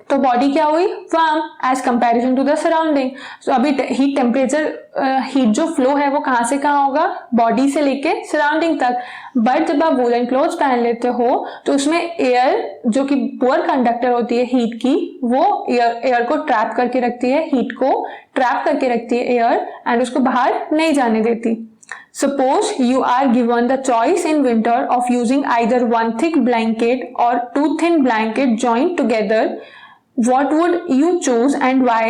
तो बॉडी क्या हुई, warm as comparison to the surrounding. So अभी हीट टेम्परेचर हीट जो फ्लो है वो कहां से कहां होगा, बॉडी से लेके सराउंडिंग तक। बट जब आप वूलन क्लोथ्स पहन लेते हो तो उसमें एयर जो कि पुअर कंडक्टर होती है हीट की, वो एयर को ट्रैप करके रखती है, हीट को ट्रैप करके रखती है एयर, एंड उसको बाहर नहीं जाने देती। Suppose you are given the choice in winter of using either one thick blanket or two thin blankets joined together. What would you choose and why?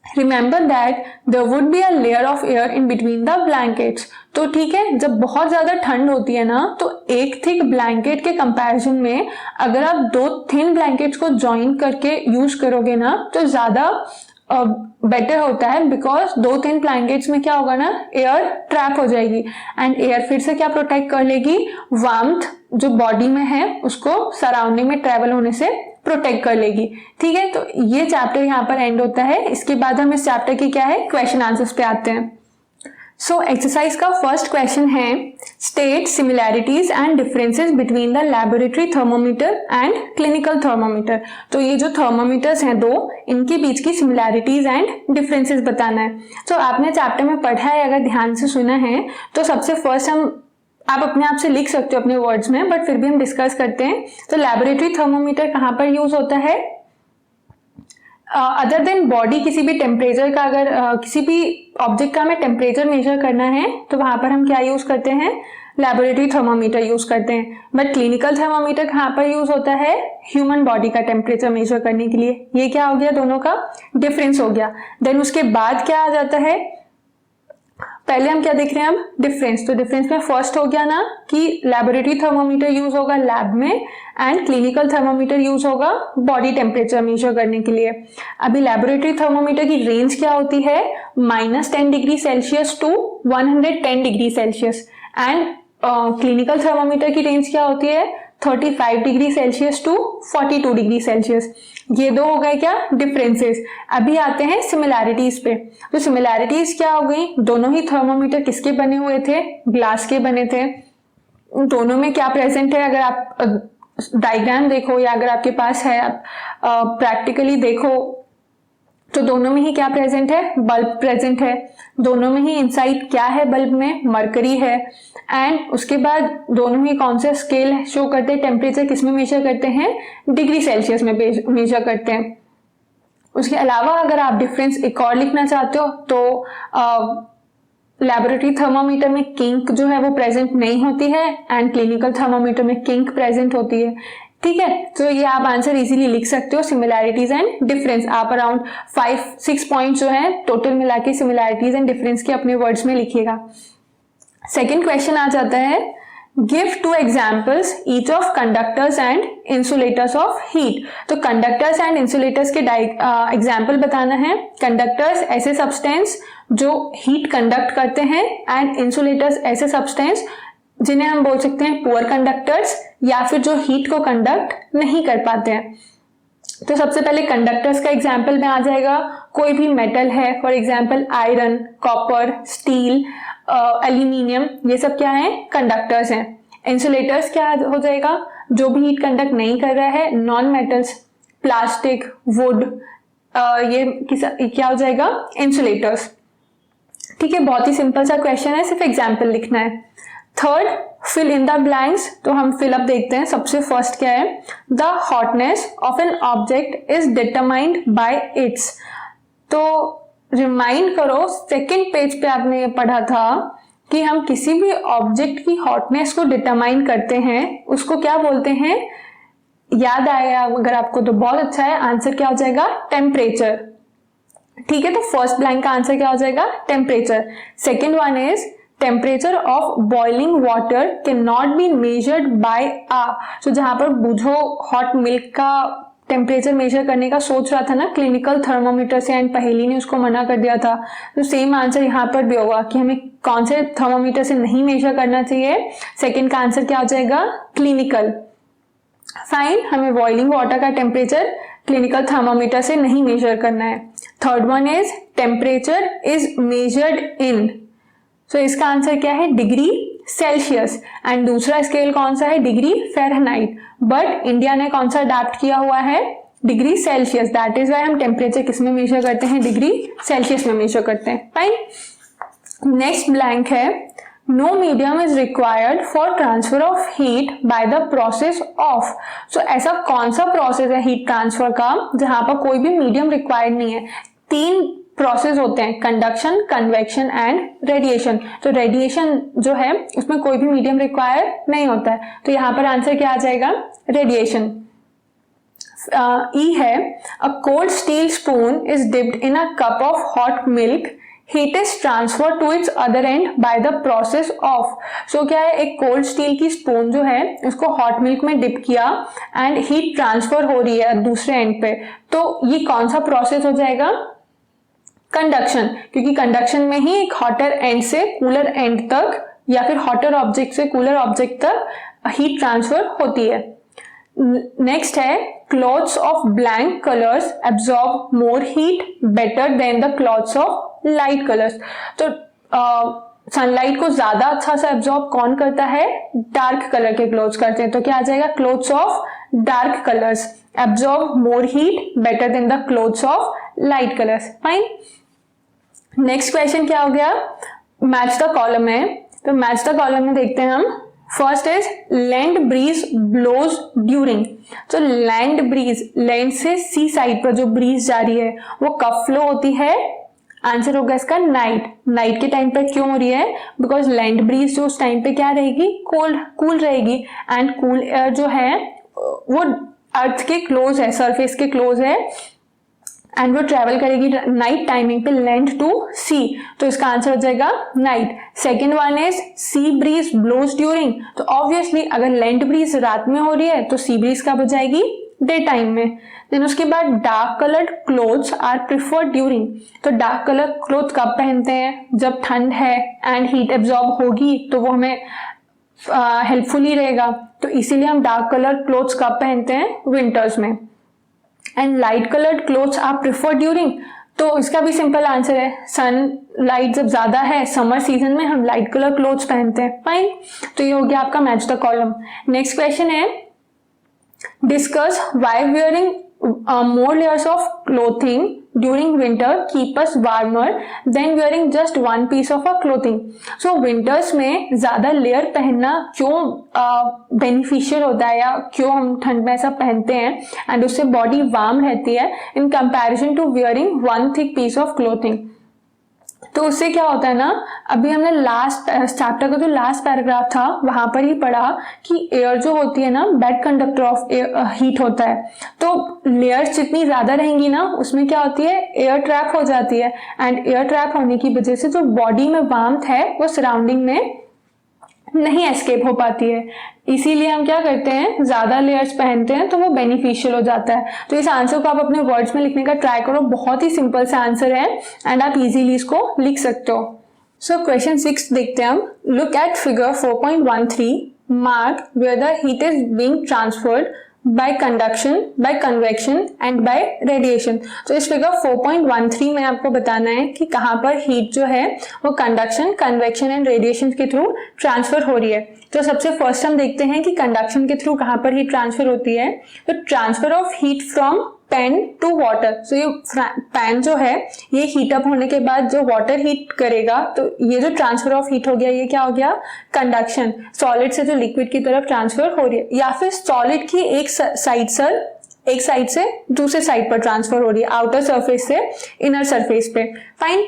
Remember that there would be a layer of air in between the blankets. तो ठीक है, जब बहुत ज्यादा ठंड होती है ना तो एक थिक ब्लैंकेट के कंपैरिजन में अगर आप दो थिन ब्लैंकेट्स को ज्वाइन करके यूज करोगे ना तो ज्यादा बेटर होता है, बिकॉज दो थिन ब्लैंकेट्स में क्या होगा ना, एयर ट्रैप हो जाएगी, एंड एयर फिर से क्या प्रोटेक्ट कर लेगी, वार्मथ जो बॉडी में है उसको सराउंडिंग में ट्रेवल होने से प्रोटेक्ट कर लेगी। ठीक है, तो ये चैप्टर यहाँ पर एंड होता है। इसके बाद हम इस चैप्टर की क्या है, क्वेश्चन आंसर्स पे आते हैं। सो एक्सरसाइज का फर्स्ट क्वेश्चन है, state similarities and differences between the laboratory thermometer and clinical thermometer. तो ये जो थर्मोमीटर्स हैं दो, इनके बीच की सिमिलैरिटीज एंड डिफरेंसेस बताना है। तो आपने चैप्टर में पढ़ा है, अगर ध्यान से सुना है तो सबसे फर्स्ट आप अपने आप से लिख सकते हो अपने वर्ड्स में, बट फिर भी हम डिस्कस करते हैं। तो लैबोरेटरी थर्मोमीटर कहाँ पर यूज होता है, अदर देन बॉडी किसी भी टेम्परेचर का, अगर किसी भी ऑब्जेक्ट का हमें टेम्परेचर मेजर करना है तो वहां पर हम क्या यूज करते हैं, लैबोरेटरी थर्मामीटर यूज करते हैं। बट क्लिनिकल थर्मामीटर कहाँ पर यूज होता है, ह्यूमन बॉडी का टेम्परेचर मेजर करने के लिए। ये क्या हो गया, दोनों का डिफरेंस हो गया। देन उसके बाद क्या आ जाता है, पहले हम क्या देख रहे हैं अब, डिफरेंस। तो डिफरेंस में फर्स्ट हो गया ना कि लैबोरेटरी थर्मामीटर यूज होगा लैब में एंड क्लिनिकल थर्मामीटर यूज होगा बॉडी टेम्परेचर मेजर करने के लिए। अभी लैबोरेटरी थर्मामीटर की रेंज क्या होती है, -10 degree Celsius to 110 degree Celsius, and clinical thermometer की रेंज क्या होती है, 35 degree Celsius to 42 degree Celsius. ये दो हो गए क्या, डिफरेंसेस। अभी आते हैं सिमिलैरिटीज पे। तो सिमिलैरिटीज क्या हो गई, दोनों ही थर्मामीटर किसके बने हुए थे, ग्लास के बने थे। दोनों में क्या प्रेजेंट है, अगर आप डायग्राम देखो या अगर आपके पास है, आप प्रैक्टिकली देखो तो दोनों में ही क्या प्रेजेंट है, बल्ब प्रेजेंट है। दोनों में ही इनसाइड क्या है, बल्ब में मरकरी है। एंड उसके बाद दोनों ही कौन सा स्केल शो करते हैं, टेम्परेचर किस में मेजर करते हैं, डिग्री सेल्सियस में मेजर करते हैं। उसके अलावा अगर आप डिफरेंस एक और लिखना चाहते हो तो लैबोरेटरी थर्मामीटर में किंक जो है वो प्रेजेंट नहीं होती है एंड क्लिनिकल थर्मामीटर में किंक प्रेजेंट होती है। ठीक है, तो ये आप आंसर इजीली लिख सकते हो, सिमिलैरिटीज एंड डिफरेंस। आप अराउंड 5-6 पॉइंट जो है टोटल मिला के सिमिलैरिटीज एंड डिफरेंस के अपने वर्ड्स में लिखिएगा। सेकेंड क्वेश्चन आ जाता है, give 2 examples each of conductors and insulators of heat. तो कंडक्टर्स एंड इंसुलेटर्स के एग्जाम्पल बताना है। कंडक्टर्स ऐसे सब्सटेंस जो हीट कंडक्ट करते हैं एंड इंसुलेटर्स ऐसे सब्सटेंस जिन्हें हम बोल सकते हैं पुअर कंडक्टर्स या फिर जो हीट को कंडक्ट नहीं कर पाते हैं। तो सबसे पहले कंडक्टर्स का एग्जाम्पल में आ जाएगा, कोई भी मेटल है, for example iron, copper, steel, aluminium, ये सब क्या है, कंडक्टर्स हैं। इंसुलेटर्स क्या हो जाएगा, जो भी हीट कंडक्ट नहीं कर रहा है, नॉन मेटल्स, प्लास्टिक, वुड, ये क्या हो जाएगा, इंसुलेटर्स। ठीक है, बहुत ही सिंपल सा क्वेश्चन है, सिर्फ एग्जाम्पल लिखना है। Third, fill in the blanks. तो हम फिलअप देखते हैं। सबसे फर्स्ट क्या है, the hotness of an object is determined by its. तो रिमाइंड करो, सेकेंड पेज पे आपने ये पढ़ा था कि हम किसी भी ऑब्जेक्ट की हॉटनेस को डिटरमाइन करते हैं, उसको क्या बोलते हैं, याद आया अगर आपको तो बहुत अच्छा है। आंसर क्या हो जाएगा, टेम्परेचर। ठीक है, तो फर्स्ट ब्लैंक का आंसर क्या हो जाएगा, temperature. Second one is temperature of boiling water can not be measured by a. तो जहां पर बुझो हॉट मिल्क का टेम्परेचर मेजर करने का सोच रहा था ना क्लिनिकल थर्मोमीटर से, एंड पहेली ने उसको मना कर दिया था। तो सेम आंसर यहाँ पर भी होगा कि हमें कौन से थर्मोमीटर से नहीं मेजर करना चाहिए। सेकेंड का आंसर क्या हो जाएगा, क्लिनिकल। फाइन, हमें बॉइलिंग वाटर का टेम्परेचर क्लिनिकल थर्मोमीटर से नहीं मेजर करना है। Third one is temperature is measured in. So इसका आंसर क्या है, डिग्री सेल्सियस। एंड दूसरा स्केल कौन सा है, डिग्री फ़ारेनहाइट। बट इंडिया ने कौन सा अडैप्ट किया हुआ है, degree Celsius. That is why हम टेम्परेचर किस में मेजर करते हैं, डिग्री सेल्सियस में मेजर करते हैं। फाइन, नेक्स्ट ब्लैंक है, no medium is required for transfer of heat by the process of. So ऐसा कौन सा प्रोसेस है हीट ट्रांसफर का जहां पर कोई भी मीडियम रिक्वायर्ड नहीं है। 3 प्रोसेस होते हैं, कंडक्शन, कन्वेक्शन एंड रेडिएशन। तो रेडिएशन जो है उसमें कोई भी मीडियम रिक्वायर नहीं होता है, तो यहां पर आंसर क्या आ जाएगा, रेडिएशन। ई है, a cold steel spoon is dipped in a cup of hot milk, heat is transfer to its other end by the process of. So क्या है, एक कोल्ड स्टील की स्पून जो है उसको हॉट मिल्क में dip किया एंड हीट ट्रांसफर हो रही है दूसरे एंड पे, तो ये कौन सा प्रोसेस हो जाएगा, कंडक्शन। क्योंकि कंडक्शन में ही एक हॉटर एंड से कूलर एंड तक या फिर हॉटर ऑब्जेक्ट से कूलर ऑब्जेक्ट तक हीट ट्रांसफर होती है। नेक्स्ट है, clothes of blank colours absorb more heat better than the clothes of light colours. तो सनलाइट को ज्यादा अच्छा से एब्जॉर्ब कौन करता है, डार्क कलर के क्लॉथ्स करते हैं। तो क्या आ जाएगा, clothes of dark colours absorb more heat better than the clothes of light colours. Fine, next question क्या हो गया, मैच द कॉलम है। तो मैच द कॉलम में देखते हैं हम, first is land breeze blows during. तो लैंड ब्रीज, लैंड से सी साइड पर जो ब्रीज जा रही है वो कब फ्लो होती है? आंसर होगा इसका नाइट। नाइट के टाइम पर क्यों हो रही है? बिकॉज लैंड ब्रीज जो उस टाइम पे क्या रहेगी? कूल रहेगी, एंड कूल एयर जो है वो अर्थ के क्लोज है, सरफेस के क्लोज है, एंड वो ट्रेवल करेगी नाइट टाइमिंग पे लैंड टू सी। तो इसका आंसर हो जाएगा night. Second one is sea breeze blows during. तो ऑब्वियसली अगर लैंड ब्रीज रात में हो रही है तो सी ब्रीज कब हो जाएगी? डे टाइम में। देन उसके बाद dark coloured clothes are preferred during. तो डार्क कलर क्लोथ कब पहनते हैं? जब ठंड है एंड हीट एब्जॉर्ब होगी तो वो हमें हेल्पफुल ही रहेगा, तो इसीलिए हम डार्क कलर क्लोथ्स कब पहनते हैं? विंटर्स में। And light coloured clothes are preferred during. तो इसका भी सिंपल आंसर है, सन लाइट जब ज्यादा है समर सीजन में हम लाइट कलर क्लोथ्स पहनते हैं। फाइन, तो ये हो गया आपका match the column. Next question है, discuss why wearing more layers of clothing during winter keep us warmer than wearing just one piece of our clothing. So winters में ज्यादा लेयर पहनना क्यों बेनिफिशियल होता है, या क्यों हम ठंड में ऐसा पहनते हैं एंड उससे बॉडी वार्म रहती है in comparison to wearing one thick piece of clothing? तो उससे क्या होता है ना, अभी हमने लास्ट चैप्टर का जो लास्ट पैराग्राफ था वहां पर ही पढ़ा कि एयर जो होती है ना बेड कंडक्टर ऑफ हीट होता है। तो लेयर्स जितनी ज्यादा रहेंगी ना उसमें क्या होती है? एयर ट्रैप हो जाती है, एंड एयर ट्रैप होने की वजह से जो बॉडी में वार्मथ है वो सराउंडिंग में नहीं एस्केप हो पाती है। इसीलिए हम क्या करते हैं? ज्यादा लेयर्स पहनते हैं, तो वो बेनिफिशियल हो जाता है। तो इस आंसर को आप अपने वर्ड्स में लिखने का ट्राई करो, बहुत ही सिंपल सा आंसर है एंड आप इजीली इसको लिख सकते हो। सो क्वेश्चन 6 देखते हैं हम। Look at figure 4.13, mark where the heat is being transferred by conduction, by convection and by radiation। तो इस फिगर 4.13 में आपको बताना है कि कहाँ पर हीट जो है वो कंडक्शन, कन्वेक्शन एंड रेडिएशन के थ्रू ट्रांसफर हो रही है। तो सबसे फर्स्ट हम देखते हैं कि कंडक्शन के थ्रू कहाँ पर हीट ट्रांसफर होती है। तो transfer of heat from pan to water. तो ये पैन जो है ये हीट अप होने के बाद जो वाटर हीट करेगा, तो ये जो ट्रांसफर ऑफ हीट हो गया ये क्या हो गया? कंडक्शन। सॉलिड से जो लिक्विड की तरफ ट्रांसफर हो रही है, या फिर सॉलिड की एक साइड से दूसरे साइड पर ट्रांसफर हो रही है, आउटर सरफेस से इनर सरफेस पे। फाइन।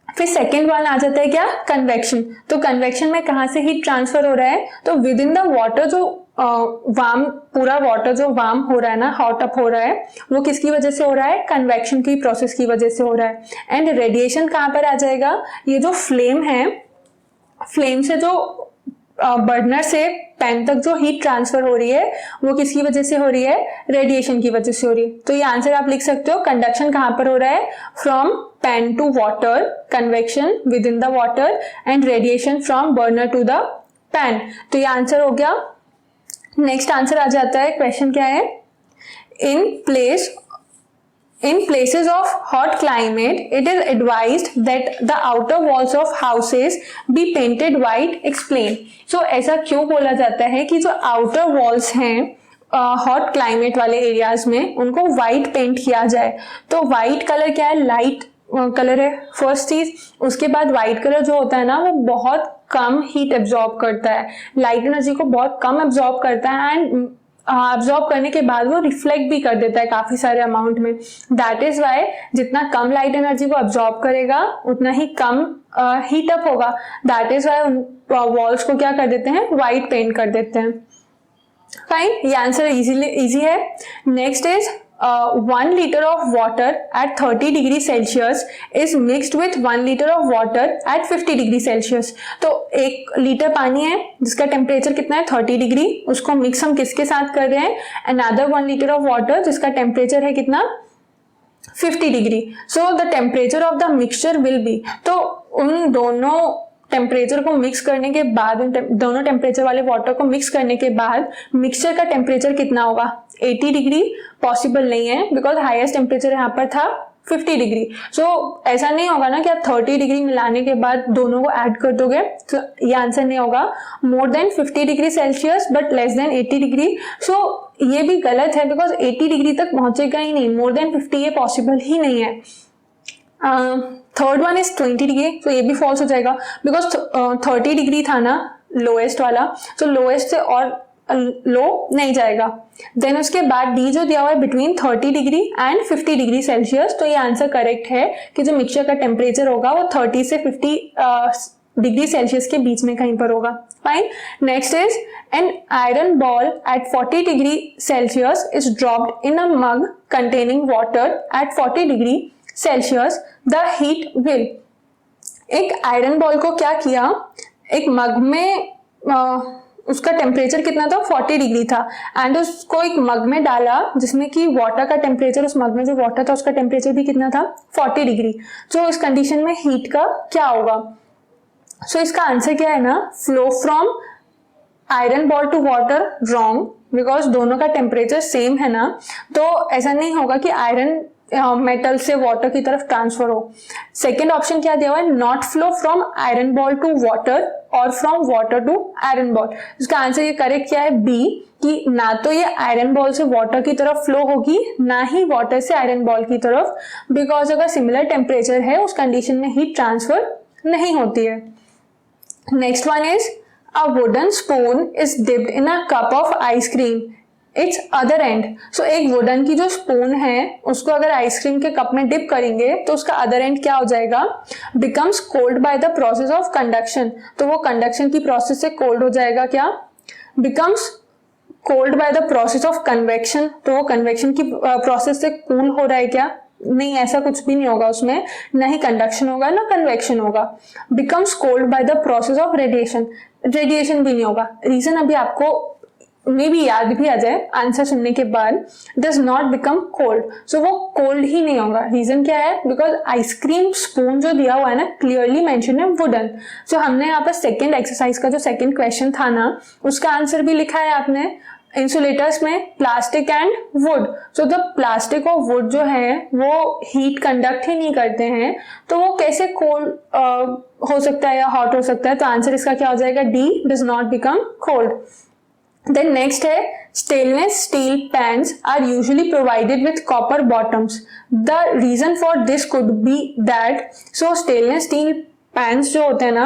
फिर सेकेंड वन आ जाता है क्या? कन्वेक्शन। तो कन्वेक्शन में कहां से हीट ट्रांसफर हो रहा है? तो विद इन द वाटर जो वार्म, पूरा वाटर जो वार्म हो रहा है ना, हॉट अप हो रहा है, वो किसकी वजह से हो रहा है? कन्वेक्शन की प्रोसेस की वजह से हो रहा है। एंड रेडिएशन कहां पर आ जाएगा? ये जो फ्लेम है, फ्लेम से जो बर्नर से पैन तक जो हीट ट्रांसफर हो रही है वो किसकी वजह से हो रही है? रेडिएशन की वजह से हो रही है। तो ये आंसर आप लिख सकते हो, कंडक्शन कहां पर हो रहा है? From pan to water, convection within the water, and radiation from burner to the pan. तो ये आंसर हो गया। नेक्स्ट आंसर आ जाता है, क्वेश्चन क्या है? In places of hot climate, it is advised that the outer walls of houses be painted white. Explain. So ऐसा क्यों बोला जाता है कि जो outer walls हैं हॉट क्लाइमेट वाले एरियाज में उनको व्हाइट पेंट किया जाए? तो व्हाइट कलर क्या है? लाइट कलर है फर्स्ट चीज। उसके बाद व्हाइट कलर जो होता है ना वो बहुत कम हीट एब्जॉर्ब करता है, लाइट एनर्जी को बहुत कम एब्जॉर्ब करता है, एंड एब्जॉर्ब करने के बाद वो रिफ्लेक्ट भी कर देता है काफी सारे अमाउंट में। दैट इज वाई जितना कम लाइट एनर्जी वो एब्जॉर्ब करेगा उतना ही कम हीट अप होगा। दैट इज वाई वॉल्स को क्या कर देते हैं? व्हाइट पेंट कर देते हैं। फाइन, ये आंसर इजी है। Next is 1 liter of water at 30 degree Celsius is mixed with 1 liter of water at 50 degree Celsius। तो 1 लीटर पानी है जिसका टेम्परेचर कितना है? 30 डिग्री। उसको मिक्स हम किसके साथ कर रहे हैं? अनदर 1 liter of water जिसका टेम्परेचर है कितना? 50 degree. So the temperature of the mixture will be, तो उन दोनों टेम्परेचर को मिक्स करने के बाद, दोनों टेम्परेचर वाले वाटर को मिक्स करने के बाद मिक्सचर का टेम्परेचर कितना होगा? 80 डिग्री पॉसिबल नहीं है बिकॉज हाईएस्ट टेम्परेचर यहाँ पर था 50 डिग्री। सो ऐसा नहीं होगा ना कि आप 30 डिग्री मिलाने के बाद दोनों को ऐड कर दोगे, तो ये आंसर नहीं होगा। More than 50 degree Celsius but less than 80 degree. So ये भी गलत है बिकॉज 80 डिग्री तक पहुंचेगा ही नहीं, मोर देन 50 ये पॉसिबल ही नहीं है। थर्ड वन इज 20 डिग्री, तो ये भी फॉल्स हो जाएगा बिकॉज 30 डिग्री था ना लोएस्ट वाला, तो लोएस्ट से और लो नहीं जाएगा। देन उसके बाद डी जो दिया हुआ है between 30 degree and 50 degree Celsius, तो ये आंसर करेक्ट है कि जो मिक्सचर का टेम्परेचर होगा वो 30 से 50 डिग्री सेल्सियस के बीच में कहीं पर होगा। Fine. Next is an iron ball at 40 degree Celsius is dropped in a mug containing water at 40 degree Celsius, the heat will. एक आयरन बॉल को क्या किया, एक मग में उसका टेम्परेचर कितना था, 40 डिग्री था, एंड उसको एक मग में डाला जिसमें कि वाटर का टेम्परेचर, उस मग में जो वाटर था उसका टेम्परेचर भी कितना था, 40 डिग्री। तो इस कंडीशन में हीट का क्या होगा? सो इसका आंसर क्या है ना, flow from iron ball to water, wrong, because दोनों का टेम्परेचर सेम है ना, तो ऐसा नहीं होगा कि आयरन मेटल से वाटर की तरफ ट्रांसफर हो। सेकेंड ऑप्शन क्या दिया हुआ है, not flow from iron ball to water और from water to iron ball. इसका आंसर ये करेक्ट क्या है, बी, कि ना तो ये आयरन बॉल से वाटर की तरफ फ्लो होगी ना ही वाटर से आयरन बॉल की तरफ, बिकॉज अगर सिमिलर टेम्परेचर है उस कंडीशन में हीट ट्रांसफर नहीं होती है। Next one is a wooden spoon is dipped in a cup of ice cream, its other end. So एक वुडन की जो स्पून है उसको अगर आइसक्रीम के कप में डिप करेंगे तो उसका अदर एंड क्या हो जाएगा, becomes cold bye the process of conduction. तो वो कंडक्शन की प्रोसेस से कोल्ड हो जाएगा, क्या, becomes cold bye the process of convection. तो वो कन्वेक्शन की प्रोसेस से कूल हो रहा है क्या, नहीं, ऐसा कुछ भी नहीं होगा उसमें, ना ही कंडक्शन होगा ना कन्वेक्शन होगा। Becomes cold bye the process of radiation, radiation भी नहीं होगा। रीजन अभी आपको मे भी याद भी आ जाए आंसर सुनने के बाद, डज नॉट बिकम कोल्ड। सो वो कोल्ड ही नहीं होगा। रीजन क्या है, बिकॉज आइसक्रीम स्पून जो दिया हुआ है ना, क्लियरली मेंशन है वुडन। सो हमने यहाँ पर सेकेंड एक्सरसाइज का जो सेकेंड क्वेश्चन था ना, उसका आंसर भी लिखा है आपने इंसुलेटर्स में, plastic and would. So the plastic और वुड जो है वो हीट कंडक्ट ही नहीं करते हैं, तो वो कैसे कोल्ड हो सकता है या हॉट हो सकता है। तो आंसर इसका क्या हो जाएगा, D, does not become cold. Then next है stainless steel pans are usually provided with copper bottoms. The reason for this could be that so stainless steel pans जो होते हैं ना,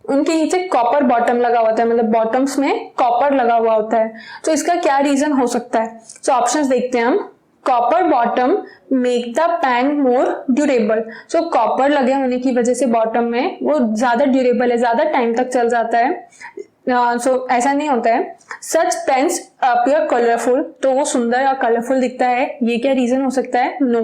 उनके नीचे कॉपर बॉटम लगा होता है, मतलब बॉटम्स में कॉपर लगा हुआ होता है। तो इसका क्या रीजन हो सकता है? सो ऑप्शंस देखते हैं हम। Copper bottom make the pan more durable. So copper लगे होने की वजह से बॉटम में वो ज्यादा ड्यूरेबल है, ज्यादा टाइम तक चल जाता है। सो ऐसा नहीं होता है। सच पेन्स अपीयर कलरफुल, तो वो सुंदर और कलरफुल दिखता है, ये क्या रीजन हो सकता है? No.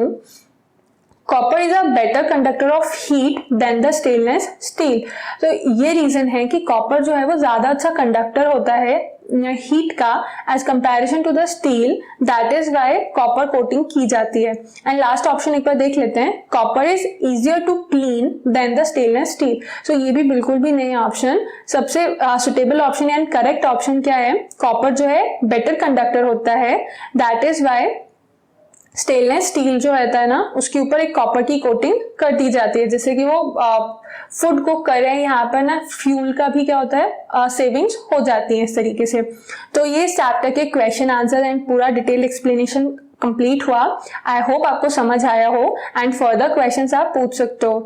Copper is a better conductor of heat than the stainless steel. तो ये रीजन है कि कॉपर जो है वो ज्यादा अच्छा कंडक्टर होता है हीट का as comparison to the steel, that is why copper coating की जाती है। एंड लास्ट ऑप्शन एक बार देख लेते हैं, copper is easier to clean than the stainless steel. So ये भी बिल्कुल भी नहीं है ऑप्शन। सबसे suitable option and correct option क्या है, कॉपर जो है बेटर कंडक्टर होता है, that is why stainless steel जो रहता है ना उसके ऊपर एक कॉपर की कोटिंग कर दी जाती है, जैसे कि वो फूड कुक कर रहे हैं, यहाँ पर ना फ्यूल का भी क्या होता है, सेविंग्स हो जाती है इस तरीके से। तो ये चैप्टर के क्वेश्चन आंसर एंड पूरा डिटेल एक्सप्लेनेशन कंप्लीट हुआ। आई होप आपको समझ आया हो एंड फर्दर क्वेश्चंस आप पूछ सकते हो।